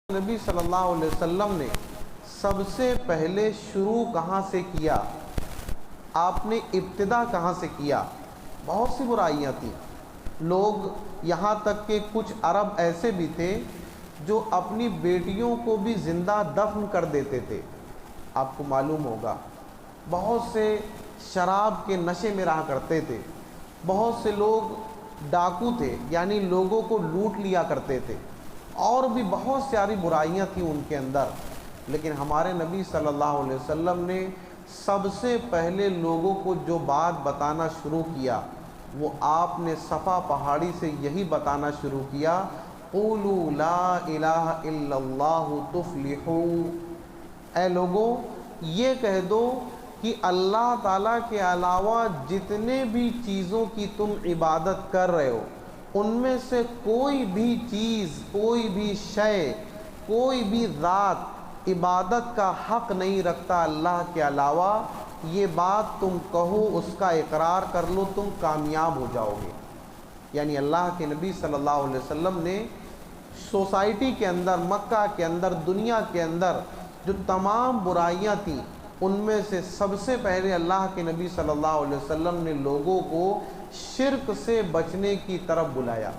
نبی صلی اللہ علیہ وسلم نے سب سے پہلے شروع کہاں سے کیا؟ آپ نے ابتدا کہاں سے کیا؟ بہت سی برائیاں تھیں. لوگ یہاں تک کہ کچھ عرب ایسے بھی تھے جو اپنی بیٹیوں کو بھی زندہ دفن کر دیتے تھے. آپ کو معلوم ہوگا بہت سے شراب کے نشے میں رہا کرتے تھے. بہت سے لوگ ڈاکو تھے، یعنی لوگوں کو لوٹ لیا کرتے تھے. اور بھی بہت ساری برائیاں تھیں ان کے اندر. لیکن ہمارے نبی صلی اللہ علیہ وسلم نے سب سے پہلے لوگوں کو جو بات بتانا شروع کیا وہ آپ نے صفا پہاڑی سے یہی بتانا شروع کیا، قولوا لا الہ الا اللہ تفلحوا. اے لوگوں یہ کہہ دو کہ اللہ تعالیٰ کے علاوہ جتنے بھی چیزوں کی تم عبادت کر رہے ہو ان میں سے کوئی بھی چیز، کوئی بھی شے، کوئی بھی ذات عبادت کا حق نہیں رکھتا اللہ کے علاوہ. یہ بات تم کہو، اس کا اقرار کر لو، تم کامیاب ہو جاؤ گے. یعنی اللہ کے نبی صلی اللہ علیہ وسلم نے سوسائٹی کے اندر، مکہ کے اندر، دنیا کے اندر جو تمام برائیاں تھیں ان میں سے سب سے پہلے اللہ کے نبی صلی اللہ علیہ وسلم نے لوگوں کو شرک سے بچنے کی طرف بلایا.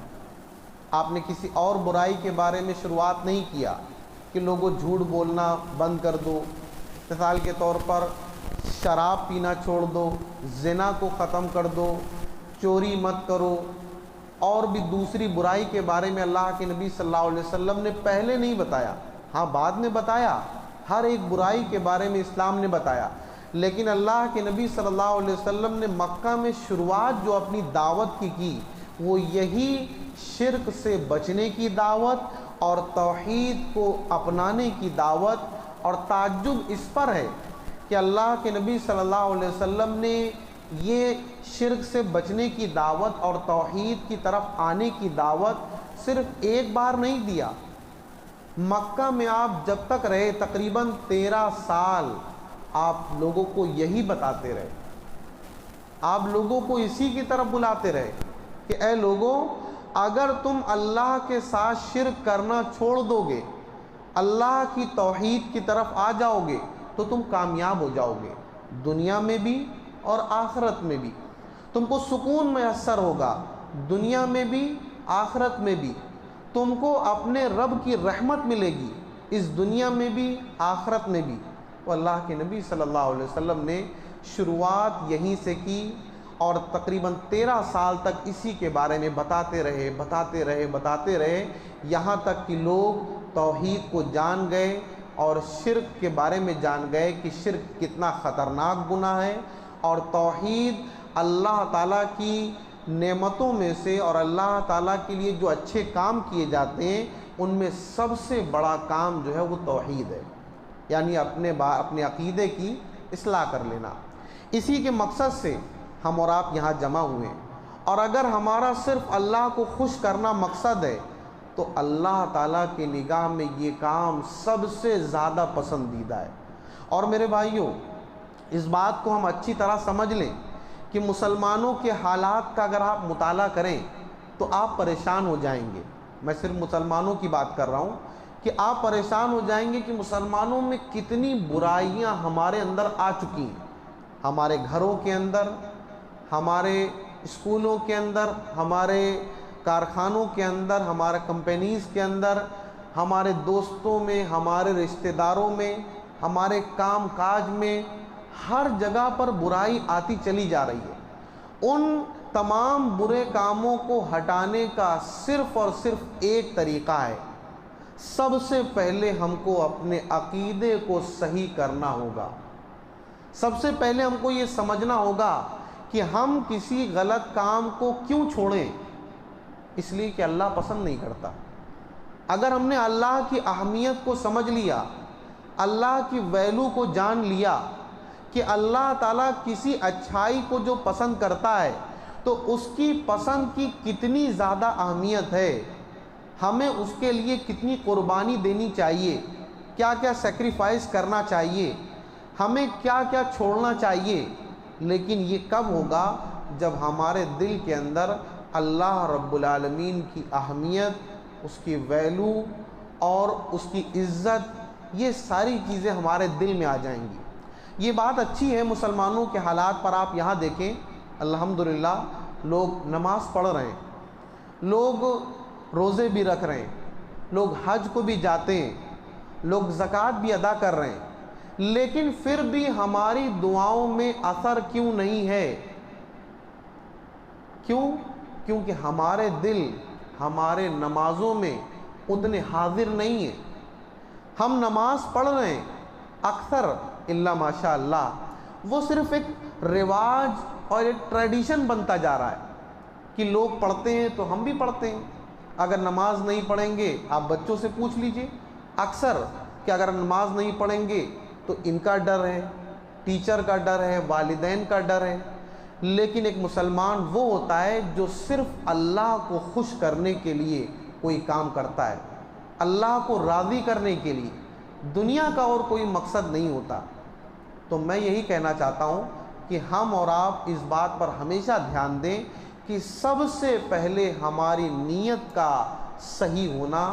آپ نے کسی اور برائی کے بارے میں شروعات نہیں کیا کہ لوگوں جھوٹ بولنا بند کر دو، مثال کے طور پر شراب پینا چھوڑ دو، زنا کو ختم کر دو، چوری مت کرو. اور بھی دوسری برائی کے بارے میں اللہ کے نبی صلی اللہ علیہ وسلم نے پہلے نہیں بتایا. ہاں بعد میں بتایا، ہر ایک برائی کے بارے میں اسلام نے بتایا. لیکن اللہ کے نبی صلی اللہ علیہ وسلم نے مکہ میں شروعات جو اپنی دعوت کی وہ یہی شرک سے بچنے کی دعوت اور توحید کو اپنانے کی دعوت. اور تعجب اس پر ہے کہ اللہ کے نبی صلی اللہ علیہ وسلم نے یہ شرک سے بچنے کی دعوت اور توحید کی طرف آنے کی دعوت صرف ایک بار نہیں دیا. مکہ میں آپ جب تک رہے تقریباً 13 سال آپ لوگوں کو یہی بتاتے رہے. آپ لوگوں کو اسی کی طرف بلاتے رہے کہ اے لوگوں اگر تم اللہ کے ساتھ شرک کرنا چھوڑ دو گے، اللہ کی توحید کی طرف آ جاؤ گے تو تم کامیاب ہو جاؤ گے، دنیا میں بھی اور آخرت میں بھی. تم کو سکون میسر ہوگا، دنیا میں بھی آخرت میں بھی. تم کو اپنے رب کی رحمت ملے گی، اس دنیا میں بھی آخرت میں بھی. تو اللہ کے نبی صلی اللہ علیہ وسلم نے شروعات یہیں سے کی اور تقریباً 13 سال تک اسی کے بارے میں بتاتے رہے یہاں تک کہ لوگ توحید کو جان گئے اور شرک کے بارے میں جان گئے کہ شرک کتنا خطرناک گناہ ہے. اور توحید اللہ تعالیٰ کی نعمتوں میں سے اور اللہ تعالیٰ کے لیے جو اچھے کام کیے جاتے ہیں ان میں سب سے بڑا کام جو ہے وہ توحید ہے، یعنی اپنے عقیدے کی اصلاح کر لینا. اسی کے مقصد سے ہم اور آپ یہاں جمع ہوئے ہیں. اور اگر ہمارا صرف اللہ کو خوش کرنا مقصد ہے تو اللہ تعالیٰ کی نگاہ میں یہ کام سب سے زیادہ پسندیدہ ہے. اور میرے بھائیوں اس بات کو ہم اچھی طرح سمجھ لیں کہ مسلمانوں کے حالات کا اگر آپ مطالعہ کریں تو آپ پریشان ہو جائیں گے. میں صرف مسلمانوں کی بات کر رہا ہوں کہ آپ پریشان ہو جائیں گے کہ مسلمانوں میں کتنی برائیاں ہمارے اندر آ چکی ہیں. ہمارے گھروں کے اندر، ہمارے اسکولوں کے اندر، ہمارے کارخانوں کے اندر، ہمارے کمپنیز کے اندر، ہمارے دوستوں میں، ہمارے رشتہ داروں میں، ہمارے کام کاج میں، ہر جگہ پر برائی آتی چلی جا رہی ہے. ان تمام برے کاموں کو ہٹانے کا صرف اور صرف ایک طریقہ ہے. سب سے پہلے ہم کو اپنے عقیدے کو صحیح کرنا ہوگا. سب سے پہلے ہم کو یہ سمجھنا ہوگا کہ ہم کسی غلط کام کو کیوں چھوڑیں. اس لیے کہ اللہ پسند نہیں کرتا. اگر ہم نے اللہ کی اہمیت کو سمجھ لیا، اللہ کی ویلیو کو جان لیا کہ اللہ تعالیٰ کسی اچھائی کو جو پسند کرتا ہے تو اس کی پسند کی کتنی زیادہ اہمیت ہے، ہمیں اس کے لیے کتنی قربانی دینی چاہیے، کیا کیا سیکریفائس کرنا چاہیے، ہمیں کیا کیا چھوڑنا چاہیے. لیکن یہ کب ہوگا؟ جب ہمارے دل کے اندر اللہ رب العالمین کی اہمیت، اس کی ویلیو اور اس کی عزت، یہ ساری چیزیں ہمارے دل میں آ جائیں گی۔ یہ بات اچھی ہے مسلمانوں کے حالات پر آپ یہاں دیکھیں، الحمدللہ لوگ نماز پڑھ رہے ہیں، لوگ روزے بھی رکھ رہے ہیں، لوگ حج کو بھی جاتے ہیں، لوگ زکوٰۃ بھی ادا کر رہے ہیں، لیکن پھر بھی ہماری دعاؤں میں اثر کیوں نہیں ہے؟ کیوں؟ کیونکہ ہمارے دل ہمارے نمازوں میں اتنے حاضر نہیں ہیں۔ ہم نماز پڑھ رہے ہیں اکثر الا ماشاء اللہ، وہ صرف ایک رواج اور ایک ٹریڈیشن بنتا جا رہا ہے کہ لوگ پڑھتے ہیں تو ہم بھی پڑھتے ہیں۔ اگر نماز نہیں پڑھیں گے، آپ بچوں سے پوچھ لیجئے اکثر کہ اگر نماز نہیں پڑھیں گے تو ان کا ڈر ہے، ٹیچر کا ڈر ہے، والدین کا ڈر ہے۔ لیکن ایک مسلمان وہ ہوتا ہے جو صرف اللہ کو خوش کرنے کے لیے کوئی کام کرتا ہے، اللہ کو راضی کرنے کے لیے، دنیا کا اور کوئی مقصد نہیں ہوتا۔ تو میں یہی کہنا چاہتا ہوں کہ ہم اور آپ اس بات پر ہمیشہ دھیان دیں کہ سب سے پہلے ہماری نیت کا صحیح ہونا،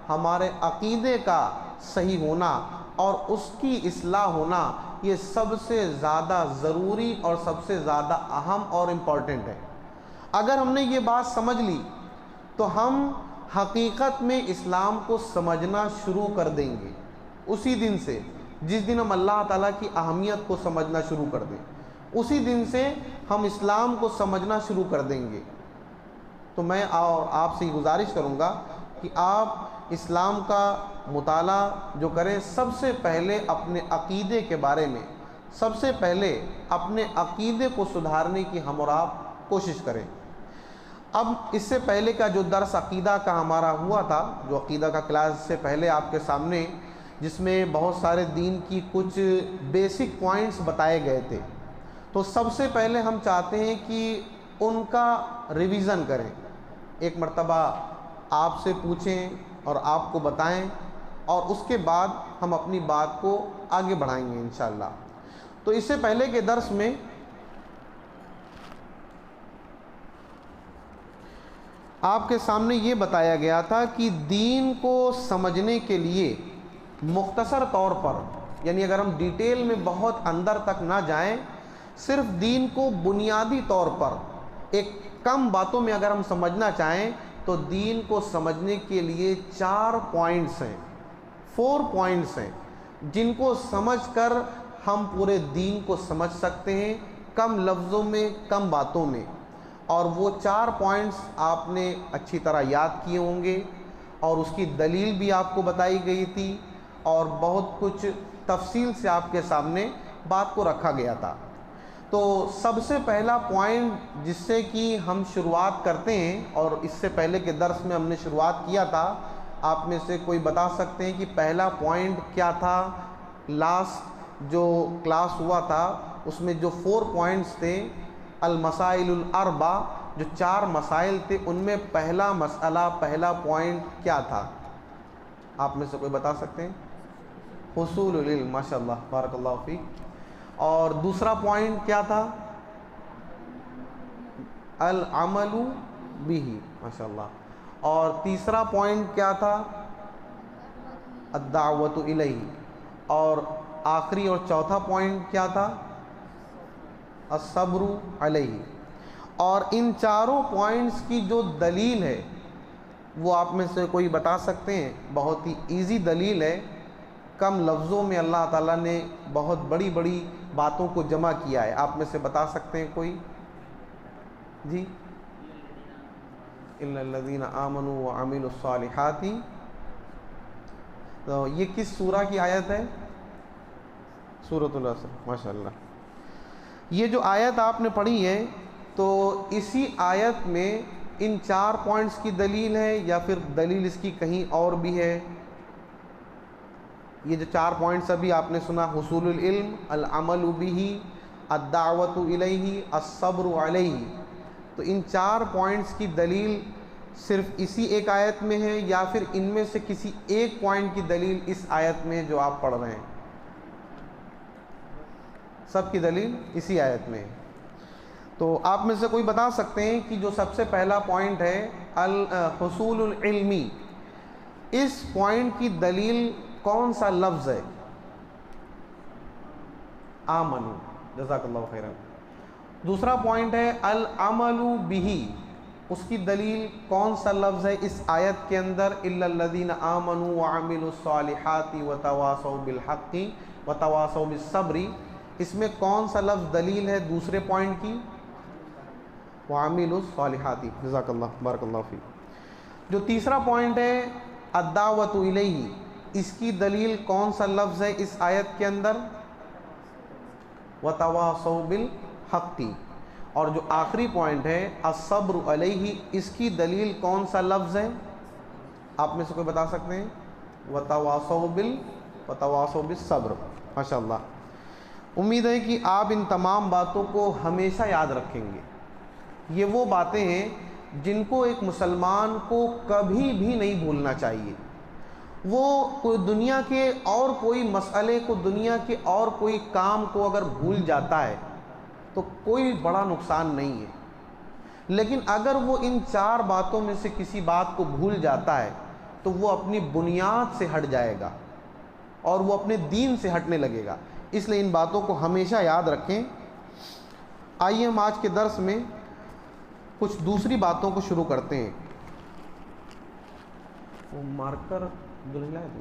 ہمارے عقیدے کا صحیح ہونا اور اس کی اصلاح ہونا، یہ سب سے زیادہ ضروری اور سب سے زیادہ اہم اور امپورٹنٹ ہے۔ اگر ہم نے یہ بات سمجھ لی تو ہم حقیقت میں اسلام کو سمجھنا شروع کر دیں گے اسی دن سے، جس دن ہم اللہ تعالیٰ کی اہمیت کو سمجھنا شروع کر دیں، اسی دن سے ہم اسلام کو سمجھنا شروع کر دیں گے۔ تو میں اور آپ سے گزارش کروں گا کہ آپ اسلام کا مطالعہ جو کریں، سب سے پہلے اپنے عقیدے کے بارے میں، سب سے پہلے اپنے عقیدے کو سدھارنے کی ہم اور آپ کوشش کریں۔ اب اس سے پہلے کا جو درس عقیدہ کا ہمارا ہوا تھا، جو عقیدہ کا کلاس سے پہلے آپ کے سامنے، جس میں بہت سارے دین کی کچھ بیسک پوائنٹس بتائے گئے تھے، تو سب سے پہلے ہم چاہتے ہیں کہ ان کا ریویژن کریں، ایک مرتبہ آپ سے پوچھیں اور آپ کو بتائیں، اور اس کے بعد ہم اپنی بات کو آگے بڑھائیں گے انشاءاللہ۔ تو اس سے پہلے کے درس میں آپ کے سامنے یہ بتایا گیا تھا کہ دین کو سمجھنے کے لیے مختصر طور پر، یعنی اگر ہم ڈیٹیل میں بہت اندر تک نہ جائیں، صرف دین کو بنیادی طور پر ایک کم باتوں میں اگر ہم سمجھنا چاہیں تو دین کو سمجھنے کے لیے 4 پوائنٹس ہیں، 4 پوائنٹس ہیں، جن کو سمجھ کر ہم پورے دین کو سمجھ سکتے ہیں، کم لفظوں میں، کم باتوں میں۔ اور وہ 4 پوائنٹس آپ نے اچھی طرح یاد کیے ہوں گے، اور اس کی دلیل بھی آپ کو بتائی گئی تھی، اور بہت کچھ تفصیل سے آپ کے سامنے بات کو رکھا گیا تھا۔ تو سب سے پہلا پوائنٹ جس سے کہ ہم شروعات کرتے ہیں، اور اس سے پہلے کے درس میں ہم نے شروعات کیا تھا، آپ میں سے کوئی بتا سکتے ہیں کہ پہلا پوائنٹ کیا تھا؟ لاسٹ جو کلاس ہوا تھا اس میں جو 4 پوائنٹس تھے، المسائل الاربع، جو 4 مسائل تھے، ان میں پہلا مسئلہ، پہلا پوائنٹ کیا تھا؟ آپ میں سے کوئی بتا سکتے ہیں؟ حصول العلم، ماشاء اللہ، بارک اللہ فیک۔ اور دوسرا پوائنٹ کیا تھا؟ العمل بہ، ماشاء اللہ۔ اور تیسرا پوائنٹ کیا تھا؟ الدعوۃ الیہ۔ اور آخری اور چوتھا پوائنٹ کیا تھا؟ الصبر علیہ۔ اور ان چاروں پوائنٹس کی جو دلیل ہے وہ آپ میں سے کوئی بتا سکتے ہیں؟ بہت ہی ایزی دلیل ہے، کم لفظوں میں اللہ تعالیٰ نے بہت بڑی بڑی باتوں کو جمع کیا ہے۔ آپ میں سے بتا سکتے ہیں کوئی؟ جی، الا الذین آمنوا وعملوا الصالحات۔ تو یہ کس سورہ کی آیت ہے؟ سورۃ العصر، ماشاء اللہ۔ یہ جو آیت آپ نے پڑھی ہے، تو اسی آیت میں ان 4 پوائنٹس کی دلیل ہے یا پھر دلیل اس کی کہیں اور بھی ہے؟ یہ جو 4 پوائنٹس ابھی آپ نے سنا، حصول العلم، العمل بہ، الدعوۃ الیہ، الصبر علیہ، تو ان 4 پوائنٹس کی دلیل صرف اسی ایک آیت میں ہے یا پھر ان میں سے کسی ایک پوائنٹ کی دلیل اس آیت میں جو آپ پڑھ رہے ہیں؟ سب کی دلیل اسی آیت میں ہے۔ تو آپ میں سے کوئی بتا سکتے ہیں کہ جو سب سے پہلا پوائنٹ ہے الحصول العلمی، اس پوائنٹ کی دلیل کون سا لفظ ہے؟ آمنو، جزاک اللہ خیرا۔ دوسرا پوائنٹ ہے العمل بہ، اس کی دلیل کون سا لفظ ہے اس آیت کے اندر؟ الا الذین آمنوا وعملوا الصالحات وتواصوا بالحق وتواصوا بالصبر، اس میں کون سا لفظ دلیل ہے دوسرے پوائنٹ کی؟ وعملوا الصالحات، جزاک اللہ، بارک اللہ فیک۔ جو تیسرا پوائنٹ ہے الدعوۃ الیہ، اس کی دلیل کون سا لفظ ہے اس آیت کے اندر؟ وتواصوا بالحق۔ اور جو آخری پوائنٹ ہے الصبر علیہ، اس کی دلیل کون سا لفظ ہے؟ آپ میں سے کوئی بتا سکتے ہیں؟ وتواصوا بالصبر۔ ماشاء اللہ، امید ہے کہ آپ ان تمام باتوں کو ہمیشہ یاد رکھیں گے۔ یہ وہ باتیں ہیں جن کو ایک مسلمان کو کبھی بھی نہیں بھولنا چاہیے۔ وہ کوئی دنیا کے اور کوئی مسئلے کو، دنیا کے اور کوئی کام کو اگر بھول جاتا ہے تو کوئی بڑا نقصان نہیں ہے، لیکن اگر وہ ان چار باتوں میں سے کسی بات کو بھول جاتا ہے تو وہ اپنی بنیاد سے ہٹ جائے گا اور وہ اپنے دین سے ہٹنے لگے گا۔ اس لیے ان باتوں کو ہمیشہ یاد رکھیں۔ آئیے ہم آج کے درس میں کچھ دوسری باتوں کو شروع کرتے ہیں۔ وہ مارکر دلہلا ہے تو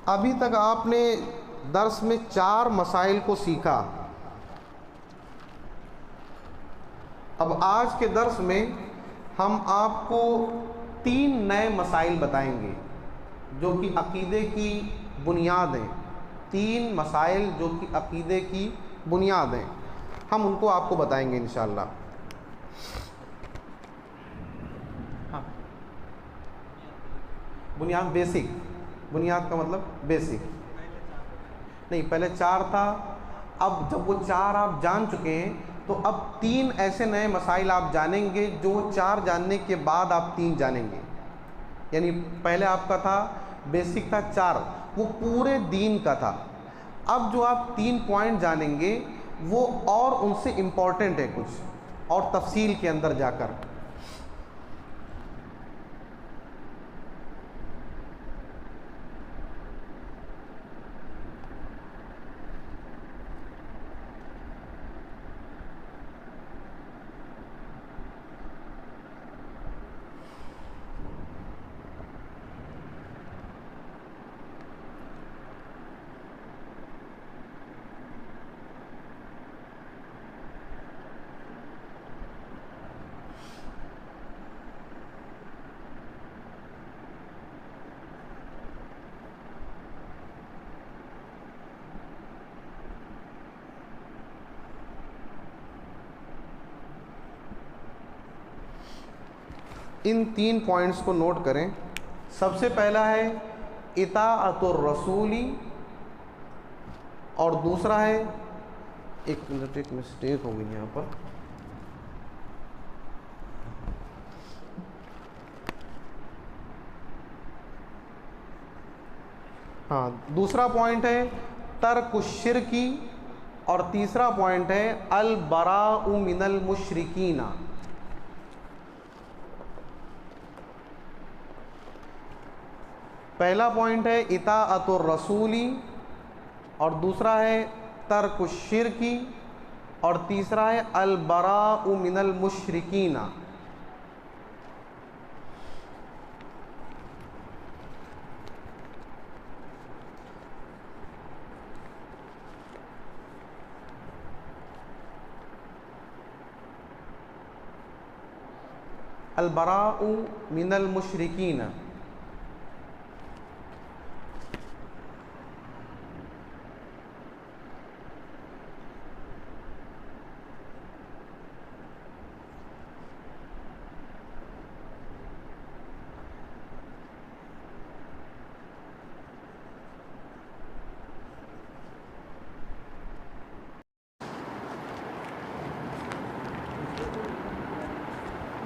ابھی تک آپ نے درس میں 4 مسائل کو سیکھا۔ اب آج کے درس میں ہم آپ کو 3 نئے مسائل بتائیں گے جو کہ عقیدے کی بنیاد ہیں۔ 3 مسائل جو کہ عقیدے کی بنیاد ہیں، ہم ان کو آپ کو بتائیں گے انشاءاللہ۔ بنیاد، بیسک، بنیاد کا مطلب بیسک نہیں، پہلے 4 تھا، اب جب وہ 4 آپ جان چکے ہیں تو اب 3 ایسے نئے مسائل آپ جانیں گے جو 4 جاننے کے بعد آپ 3 جانیں گے۔ یعنی پہلے آپ کا تھا بیسک تھا 4، وہ پورے دین کا تھا۔ اب جو آپ 3 پوائنٹ جانیں گے وہ اور ان سے امپورٹنٹ ہے کچھ، اور تفصیل کے اندر جا کر۔ ان 3 پوائنٹس کو نوٹ کریں۔ سب سے پہلا ہے اطاعت الرسول، اور دوسرا ہے، ایک منٹ، ایک مسٹیک ہو گئی یہاں پر، ہاں، دوسرا پوائنٹ ہے ترک الشرک، اور تیسرا پوائنٹ ہے البراء من المشرکین۔ پہلا پوائنٹ ہے اطاعت الرسول، اور دوسرا ہے ترک الشرک، اور تیسرا ہے البراء من المشرکین۔ البراء من المشرکین۔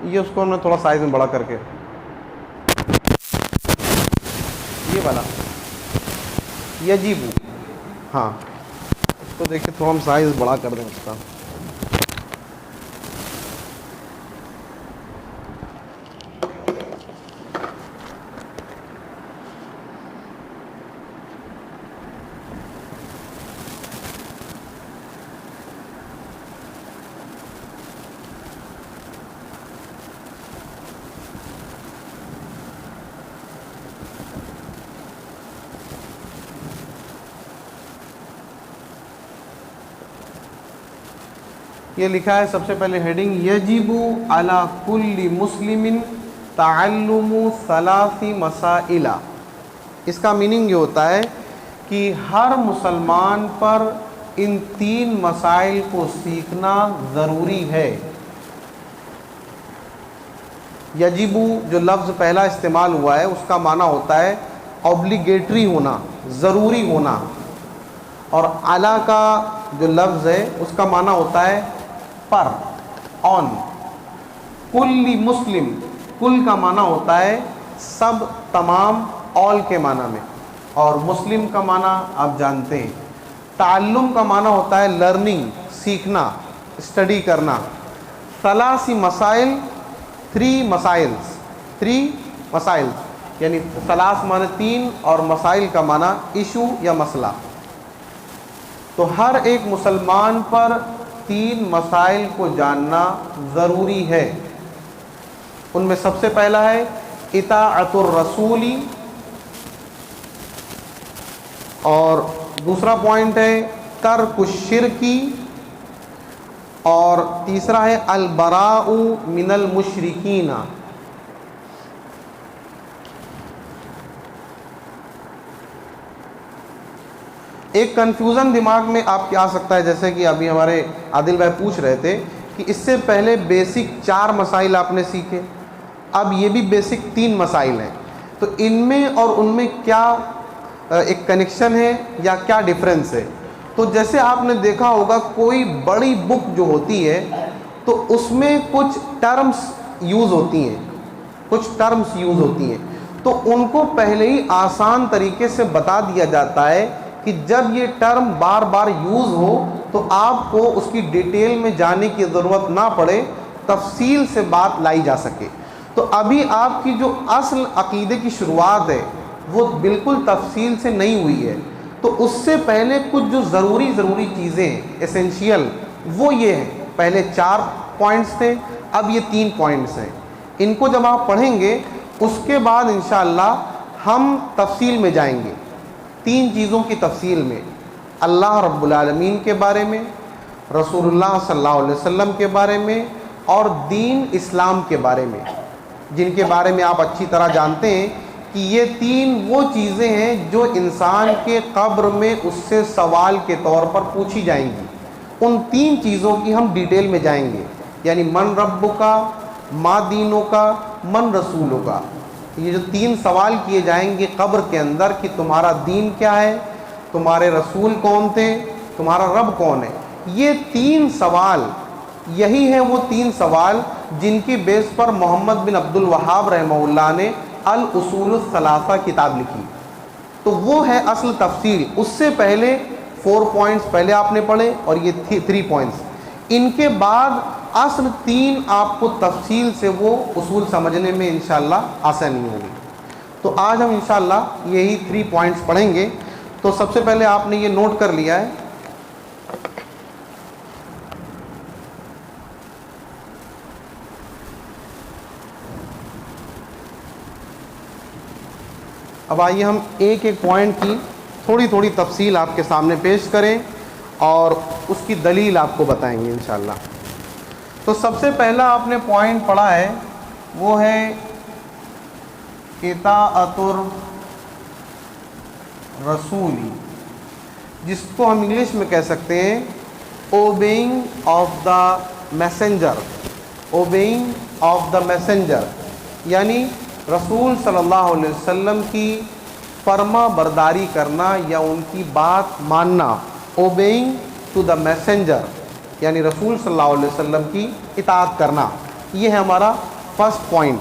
یہ اس کو ہم نے تھوڑا سائز میں بڑا کر کے یہ والا یجب، ہاں اس کو دیکھیں تھوڑا ہم سائز بڑا کر دیں اس کا. یہ لکھا ہے سب سے پہلے ہیڈنگ یجب علی کل مسلم تعلم ثلاث مسائل. اس کا میننگ یہ ہوتا ہے کہ ہر مسلمان پر ان 3 مسائل کو سیکھنا ضروری ہے. یجب جو لفظ پہلا استعمال ہوا ہے اس کا معنی ہوتا ہے اوبلیگیٹری ہونا، ضروری ہونا، اور علی کا جو لفظ ہے اس کا معنی ہوتا ہے پر، آن. کل مسلم، کل کا معنی ہوتا ہے سب، تمام، آل کے معنی میں، اور مسلم کا معنی آپ جانتے ہیں. تعلم کا معنی ہوتا ہے لرننگ، سیکھنا، اسٹڈی کرنا. ثلاث مسائل، 3 مسائل، 3 مسائل، یعنی ثلاث معنی 3 اور مسائل کا معنی ایشو یا مسئلہ. تو ہر ایک مسلمان پر 3 مسائل کو جاننا ضروری ہے. ان میں سب سے پہلا ہے اطاعت الرسول، اور دوسرا پوائنٹ ہے ترک الشرک، اور تیسرا ہے البراء من المشرکین. ایک کنفیوژن دماغ میں آپ کے آ سکتا ہے، جیسے کہ ابھی ہمارے عادل بھائی پوچھ رہے تھے کہ اس سے پہلے بیسک 4 مسائل آپ نے سیکھے، اب یہ بھی بیسک 3 مسائل ہیں، تو ان میں اور ان میں کیا ایک کنیکشن ہے یا کیا ڈیفرنس ہے؟ تو جیسے آپ نے دیکھا ہوگا کوئی بڑی بک جو ہوتی ہے تو اس میں کچھ ٹرمز یوز ہوتی ہیں، تو ان کو پہلے ہی آسان طریقے سے بتا دیا جاتا ہے کہ جب یہ ٹرم بار بار یوز ہو تو آپ کو اس کی ڈیٹیل میں جانے کی ضرورت نہ پڑے، تفصیل سے بات لائی جا سکے. تو ابھی آپ کی جو اصل عقیدے کی شروعات ہے وہ بالکل تفصیل سے نہیں ہوئی ہے. تو اس سے پہلے کچھ جو ضروری چیزیں ایسنشیل، وہ یہ ہیں. پہلے 4 پوائنٹس تھے، اب یہ 3 پوائنٹس ہیں. ان کو جب آپ پڑھیں گے اس کے بعد انشاءاللہ ہم تفصیل میں جائیں گے. 3 چیزوں کی تفصیل میں، اللہ رب العالمین کے بارے میں، رسول اللہ صلی اللہ علیہ وسلم کے بارے میں، اور دین اسلام کے بارے میں، جن کے بارے میں آپ اچھی طرح جانتے ہیں کہ یہ 3 وہ چیزیں ہیں جو انسان کے قبر میں اس سے سوال کے طور پر پوچھی جائیں گی. ان 3 چیزوں کی ہم ڈیٹیل میں جائیں گے، یعنی من رب کا، ما دینوں کا، من رسولوں کا. یہ جو 3 سوال کیے جائیں گے قبر کے اندر کہ تمہارا دین کیا ہے، تمہارے رسول کون تھے، تمہارا رب کون ہے. یہ 3 سوال، یہی ہیں وہ 3 سوال جن کی بیس پر محمد بن عبد الوہاب رحمہ اللہ نے الاصول الثلاثہ کتاب لکھی. تو وہ ہے اصل تفصیل. اس سے پہلے 4 پوائنٹس پہلے آپ نے پڑھے اور یہ 3 پوائنٹس. ان کے بعد اصل 3 آپ کو تفصیل سے وہ اصول سمجھنے میں انشاءاللہ آسانی ہوگی. تو آج ہم انشاءاللہ یہی 3 پوائنٹس پڑھیں گے. تو سب سے پہلے آپ نے یہ نوٹ کر لیا ہے، اب آئیے ہم ایک پوائنٹ کی تھوڑی تفصیل آپ کے سامنے پیش کریں اور اس کی دلیل آپ کو بتائیں گے انشاءاللہ. تو سب سے پہلا آپ نے پوائنٹ پڑھا ہے وہ ہے اطاعت الرسول، جس کو ہم انگلش میں کہہ سکتے ہیں obeying of the messenger. Obeying of the messenger یعنی رسول صلی اللہ علیہ وسلم کی فرما برداری کرنا یا ان کی بات ماننا. اوبیئنگ ٹو دا میسنجر یعنی رسول صلی اللہ علیہ وسلم کی اطاعت کرنا. یہ ہے ہمارا فرسٹ پوائنٹ.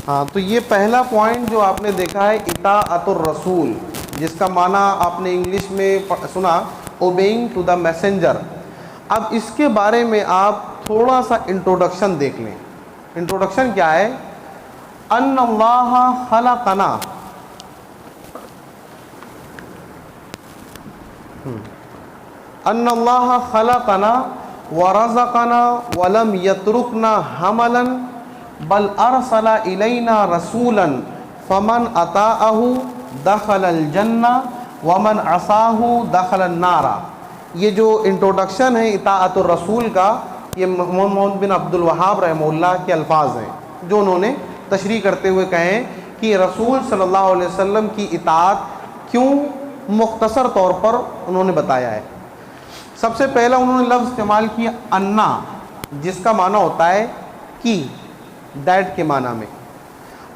ہاں، تو یہ پہلا پوائنٹ جو آپ نے دیکھا ہے اطاعت الرسول، جس کا معنی آپ نے انگلش میں سنا اوبیئنگ ٹو دا میسنجر۔ اب اس کے بارے میں آپ تھوڑا سا انٹروڈکشن دیکھ لیں۔ انٹروڈکشن کیا ہے؟ ان اللہ خلقنا، ان اللہ خلقنا ورزقنا ولم یترکنا حملا بل ارسل الینا رسولا فمن اطاعہ دخل الجنہ ومن عصاہ دخل النار۔ یہ جو انٹروڈکشن ہے اطاعت الرسول کا، یہ محمد بن عبد الوہاب رحمہ اللہ کے الفاظ ہیں، جو انہوں نے تشریح کرتے ہوئے کہیں کہ رسول صلی اللہ علیہ وسلم کی اطاعت کیوں، مختصر طور پر انہوں نے بتایا ہے۔ سب سے پہلا انہوں نے لفظ استعمال کیا انا، جس کا معنی ہوتا ہے کی، دیٹ کے معنی میں۔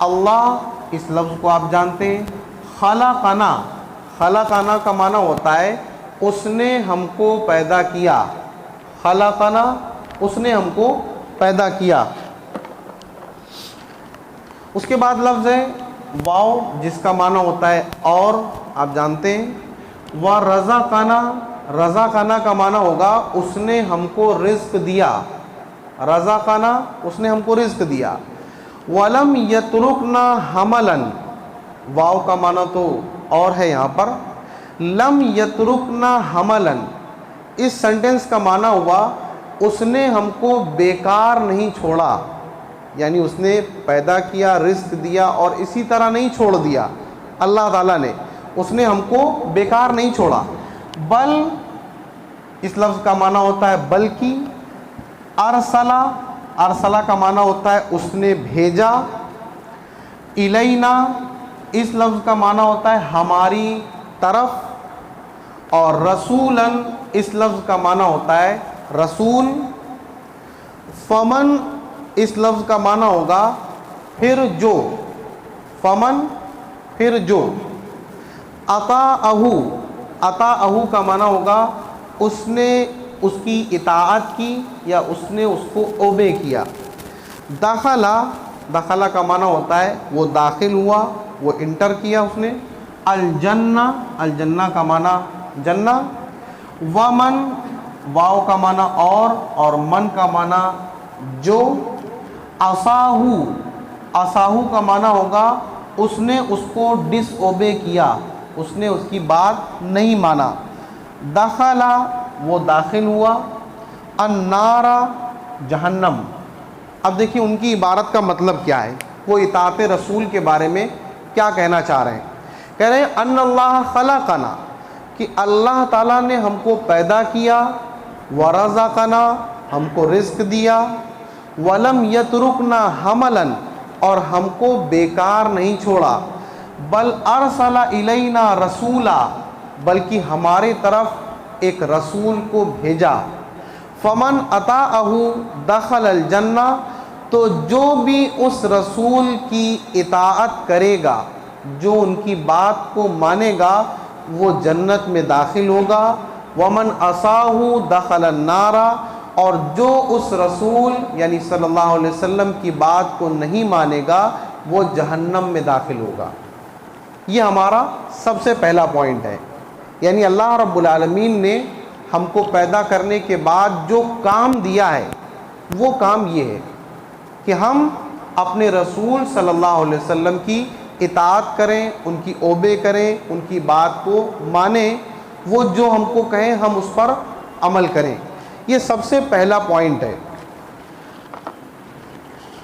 اللہ، اس لفظ کو آپ جانتے ہیں۔ خلقنا، خلقنا کا معنی ہوتا ہے اس نے ہم کو پیدا کیا۔ خلقنا، اس نے ہم کو پیدا کیا۔ اس کے بعد لفظ ہے واو، جس کا معنی ہوتا ہے اور، آپ جانتے ہیں۔ وَرَزَقَنَا، رزقنا کا معنی ہوگا اس نے ہم کو رزق دیا۔ رزقنا، اس نے ہم کو رزق دیا۔ وَلَمْ يَتْرُكْنَا حَمَلًا، واو کا معنی تو اور ہے یہاں پر۔ لم یترکنا حملا، اس سنٹنس کا معنی ہوا اس نے ہم کو بیکار نہیں چھوڑا، یعنی اس نے پیدا کیا، رزق دیا اور اسی طرح نہیں چھوڑ دیا۔ اللہ تعالیٰ نے، اس نے ہم کو بیکار نہیں چھوڑا۔ بل، اس لفظ کا معنی ہوتا ہے بلکہ۔ ارسلا، ارسلا کا معنی ہوتا ہے اس نے بھیجا۔ الینا، اس لفظ کا معنی ہوتا ہے ہماری طرف۔ اور رسولاً، اس لفظ کا معنی ہوتا ہے رسول۔ فمن، اس لفظ کا معنی ہوگا پھر جو۔ فمن، پھر جو۔ اطاعہ، اطاعہ کا معنی ہوگا اس نے اس کی اطاعت کی یا اس نے اس کو اوبے کیا۔ دخلا، دخلا کا معنی ہوتا ہے وہ داخل ہوا، وہ انٹر کیا اس نے۔ الجنہ، الجنہ کا معنی جنہ۔ ومن، واو کا معنی اور من کا معنی جو۔ عصاہو، عصاہو کا معنی ہوگا اس نے اس کو ڈس اوبے کیا، اس نے اس کی بات نہیں مانا۔ دخلا، وہ داخل ہوا۔ النار، جہنم۔ اب دیکھیے ان کی عبارت کا مطلب کیا ہے، وہ اطاعت رسول کے بارے میں کیا کہنا چاہ رہے ہیں۔ کہہ رہے ہیں ان اللہ خلقنا، کہ اللہ تعالیٰ نے ہم کو پیدا کیا۔ ورزقنا، ہم کو رزق دیا۔ ولم یترکنا حملا، اور ہم کو بیکار نہیں چھوڑا۔ بل ارسل الینا رسولا، بلکہ ہمارے طرف ایک رسول کو بھیجا۔ فمن اطاعہ دخل الجنہ، تو جو بھی اس رسول کی اطاعت کرے گا، جو ان کی بات کو مانے گا، وہ جنت میں داخل ہوگا۔ ومن عصاہ دخل النار، اور جو اس رسول یعنی صلی اللہ علیہ وسلم کی بات کو نہیں مانے گا، وہ جہنم میں داخل ہوگا۔ یہ ہمارا سب سے پہلا پوائنٹ ہے، یعنی اللہ رب العالمین نے ہم کو پیدا کرنے کے بعد جو کام دیا ہے، وہ کام یہ ہے کہ ہم اپنے رسول صلی اللہ علیہ وسلم کی اطاعت کریں، ان کی اوبے کریں، ان کی بات کو مانیں، وہ جو ہم کو کہیں ہم اس پر عمل کریں۔ یہ سب سے پہلا پوائنٹ ہے۔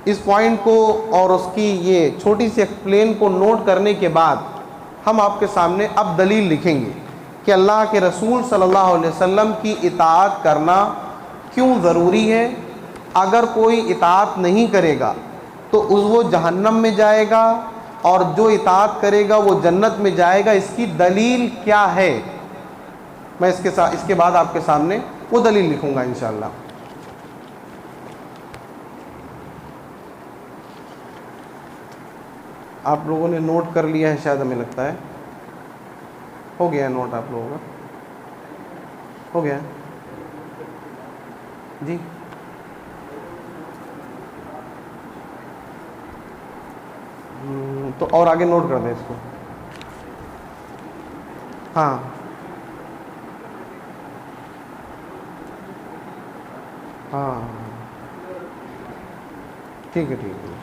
اس پوائنٹ کو اور اس کی یہ چھوٹی سی ایکسپلین کو نوٹ کرنے کے بعد ہم آپ کے سامنے اب دلیل لکھیں گے کہ اللہ کے رسول صلی اللہ علیہ وسلم کی اطاعت کرنا کیوں ضروری ہے۔ اگر کوئی اطاعت نہیں کرے گا تو وہ جہنم میں جائے گا، اور جو اطاعت کرے گا وہ جنت میں جائے گا۔ اس کی دلیل کیا ہے، میں اس کے بعد آپ کے سامنے وہ دلیل لکھوں گا انشاءاللہ۔ آپ لوگوں نے نوٹ کر لیا ہے شاید، ہمیں لگتا ہے ہو گیا ہے نوٹ آپ لوگوں کا، ہو گیا ہے جی۔ تو اور آگے نوٹ کر دیں اس کو. ہاں ہاں ٹھیک ہے ٹھیک ہے.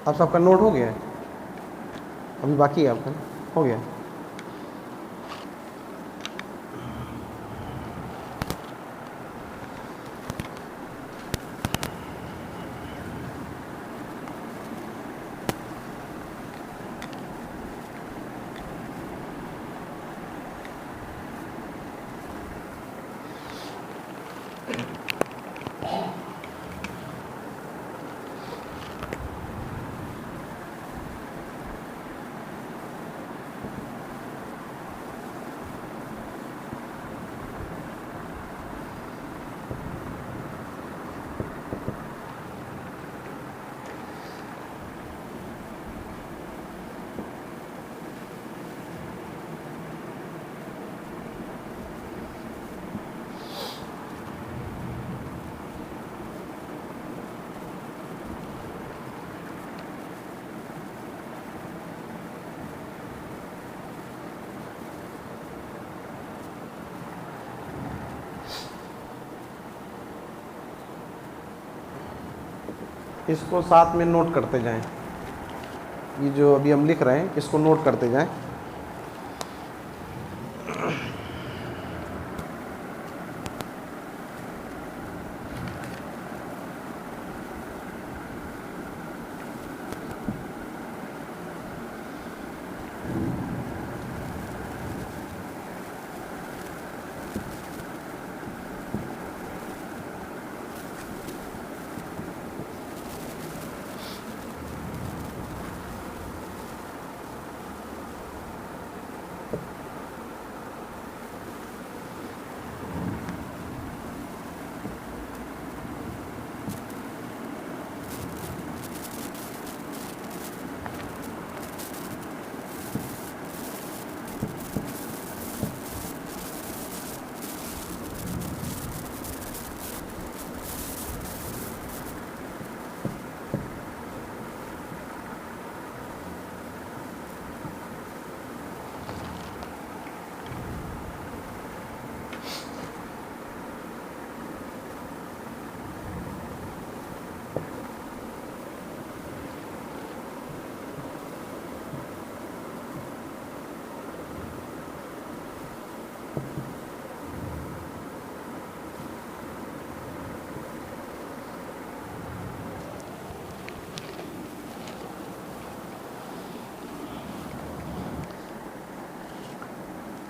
آپ سب کا نوٹ ہو گیا ہے؟ ابھی باقی ہے آپ کا؟ ہو گیا. اس کو ساتھ میں نوٹ کرتے جائیں. یہ جو ابھی ہم لکھ رہے ہیں اس کو نوٹ کرتے جائیں.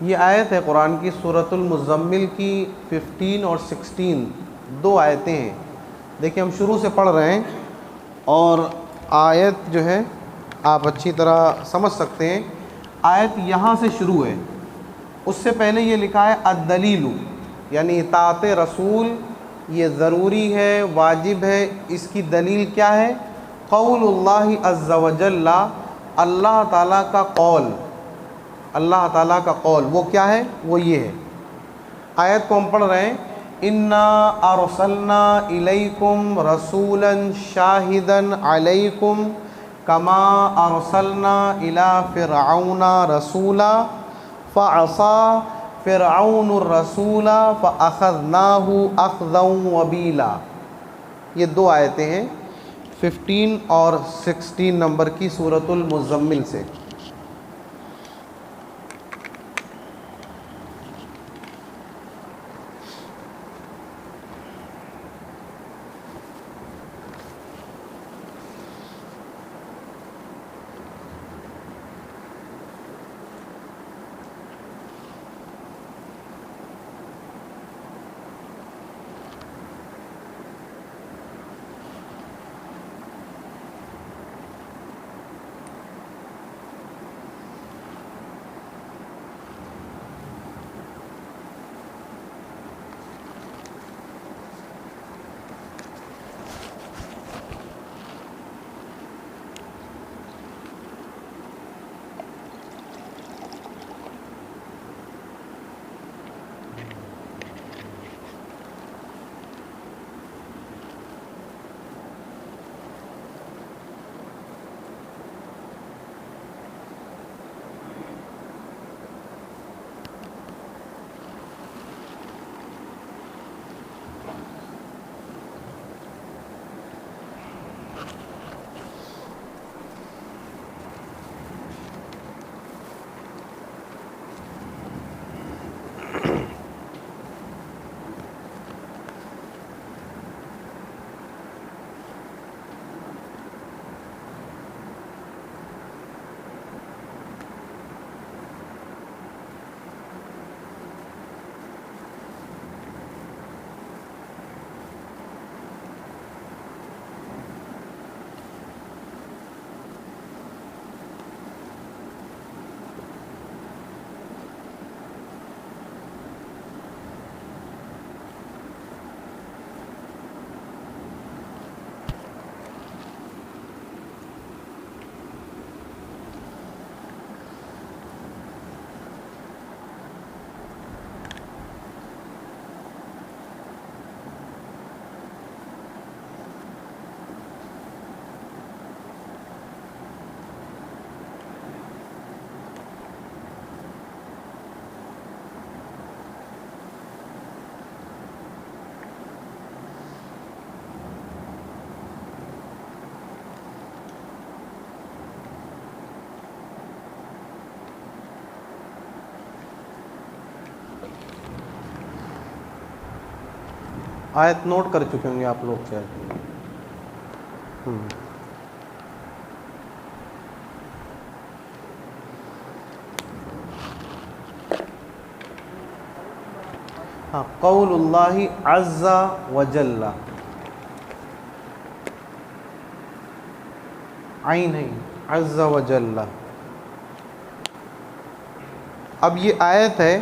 یہ آیت ہے قرآن کی سورۃ المزمل کی 15 اور 16، دو آیتیں ہیں. دیکھیں ہم شروع سے پڑھ رہے ہیں اور آیت جو ہے آپ اچھی طرح سمجھ سکتے ہیں. آیت یہاں سے شروع ہے. اس سے پہلے یہ لکھا ہے الدلیل، یعنی اطاعت رسول یہ ضروری ہے، واجب ہے. اس کی دلیل کیا ہے؟ قول اللہ عز و جل، اللہ تعالیٰ کا قول، اللہ تعالیٰ کا قول وہ کیا ہے؟ وہ یہ ہے. آیت کو ہم پڑھ رہے ہیں. انا ارسلنا الیکم رسولا شاہدا علیکم کما ارسلنا الی فرعون رسولا فعصى فرعون الرسول فاخذناه اخذا وبیلا. یہ دو آیتیں ہیں 15 اور 16 نمبر کی سورۃ المزمل سے۔ آیت نوٹ کر چکے ہوں گے آپ لوگ شاید۔ ہاں، قول اللہ عز وجل، عین ہے عز وجل۔ اب یہ آیت ہے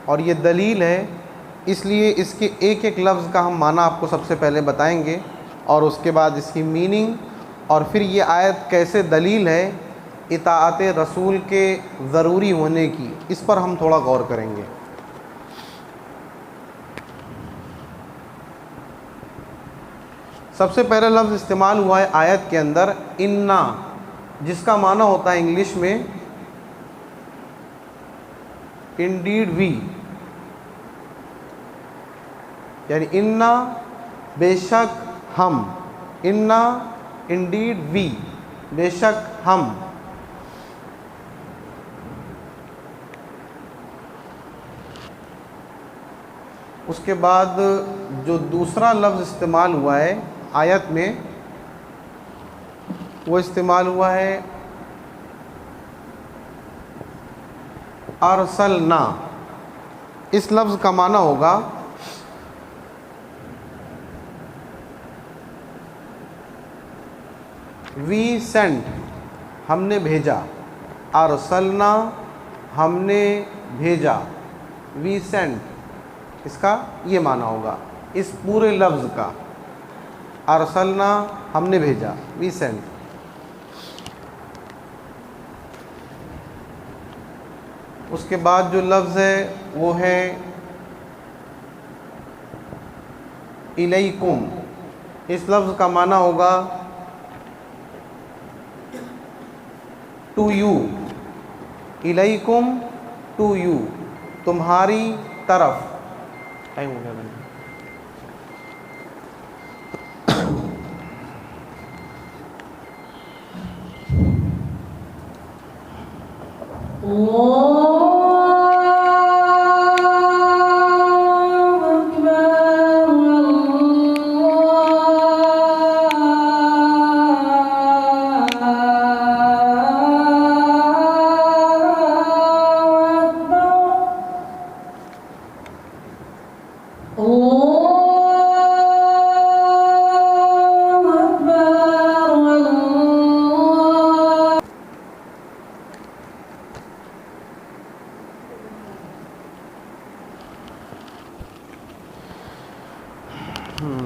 اور یہ دلیل ہے، اس لیے اس کے ایک ایک لفظ کا ہم معنی آپ کو سب سے پہلے بتائیں گے، اور اس کے بعد اس کی میننگ، اور پھر یہ آیت کیسے دلیل ہے اطاعت رسول کے ضروری ہونے کی، اس پر ہم تھوڑا غور کریں گے۔ سب سے پہلا لفظ استعمال ہوا ہے آیت کے اندر انا، جس کا معنی ہوتا ہے انگلش میں انڈیڈ وی، یعنی انا بے شک ہم، انا انڈیڈ وی بے شک ہم۔ اس کے بعد جو دوسرا لفظ استعمال ہوا ہے آیت میں، وہ استعمال ہوا ہے ارسلنا۔ اس لفظ کا معنی ہوگا وی سینڈ، ہم نے بھیجا، ارسلنا ہم نے بھیجا، وی سینڈ، اس کا یہ معنی ہوگا اس پورے لفظ کا، ارسلنا ہم نے بھیجا، وی سینڈ۔ اس کے بعد جو لفظ ہے وہ ہے الیکم۔ اس لفظ کا معنی ہوگا ٹو یو، الیکم ٹو یو، تمہاری طرف۔ ٹائم ہو گیا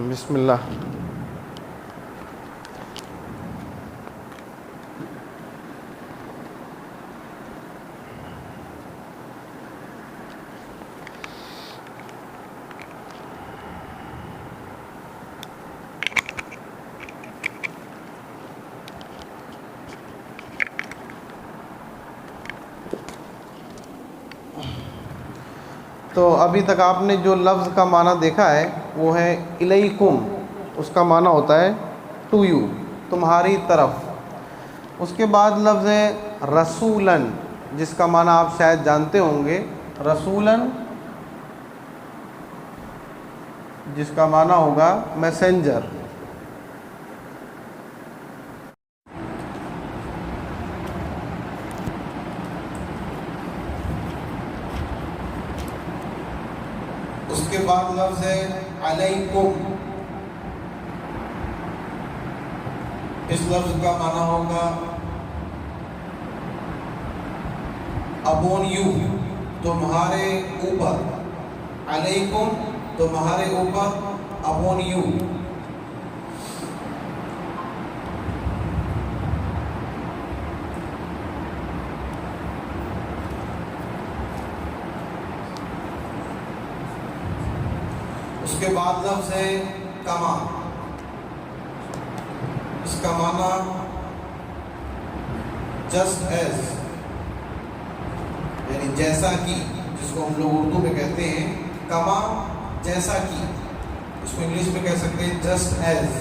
بسم اللہ. تو ابھی تک آپ نے جو لفظ کا معنی دیکھا ہے وہ ہے الیکم. اس کا معنی ہوتا ہے ٹو یو، تمہاری طرف. اس کے بعد لفظ ہے رسولن، جس کا معنی آپ شاید جانتے ہوں گے. رسولن جس کا معنی ہوگا میسنجر. اس کے بعد لفظ ہے علیکم. اس لفظ کا معنی ہوگا اپون یو، تمہارے اوپر. علیکم تمہارے اوپر، اپون یو. اس کے بعد لفظ ہے کما. اس کا معنی جسٹ ایز، یعنی جیسا کہ، جس کو ہم لوگ اردو میں کہتے ہیں کما، جیسا کہ. اس کو انگلش میں کہہ سکتے ہیں جسٹ ایز.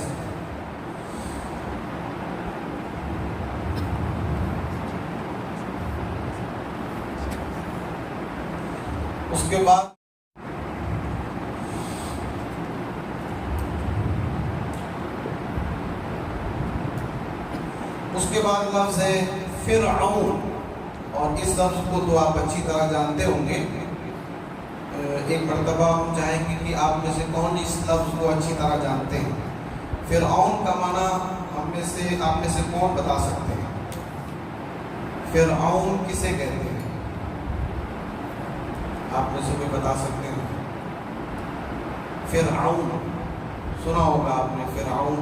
اس کے بعد لفظ ہے فرعون. اور اس لفظ کو تو آپ اچھی طرح جانتے ہوں گے. ایک مرتبہ ہم چاہیں گے کہ آپ میں سے کون اس لفظ کو اچھی طرح جانتے ہیں. فرعون کا معنی آپ میں سے کون بتا سکتے ہیں؟ فرعون کسے کہتے ہیں؟ آپ میں سے کوئی بتا سکتے ہیں؟ فرعون سنا ہوگا آپ نے. فرعون